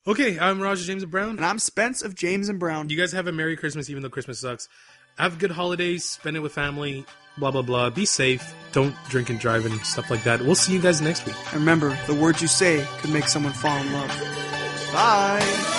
Okay, I'm Roger James and Brown. And I'm Spence of James and Brown. You guys have a Merry Christmas, even though Christmas sucks. Have good holidays, spend it with family, blah, blah, blah. Be safe. Don't drink and drive and stuff like that. We'll see you guys next week. And remember, the words you say could make someone fall in love. Bye!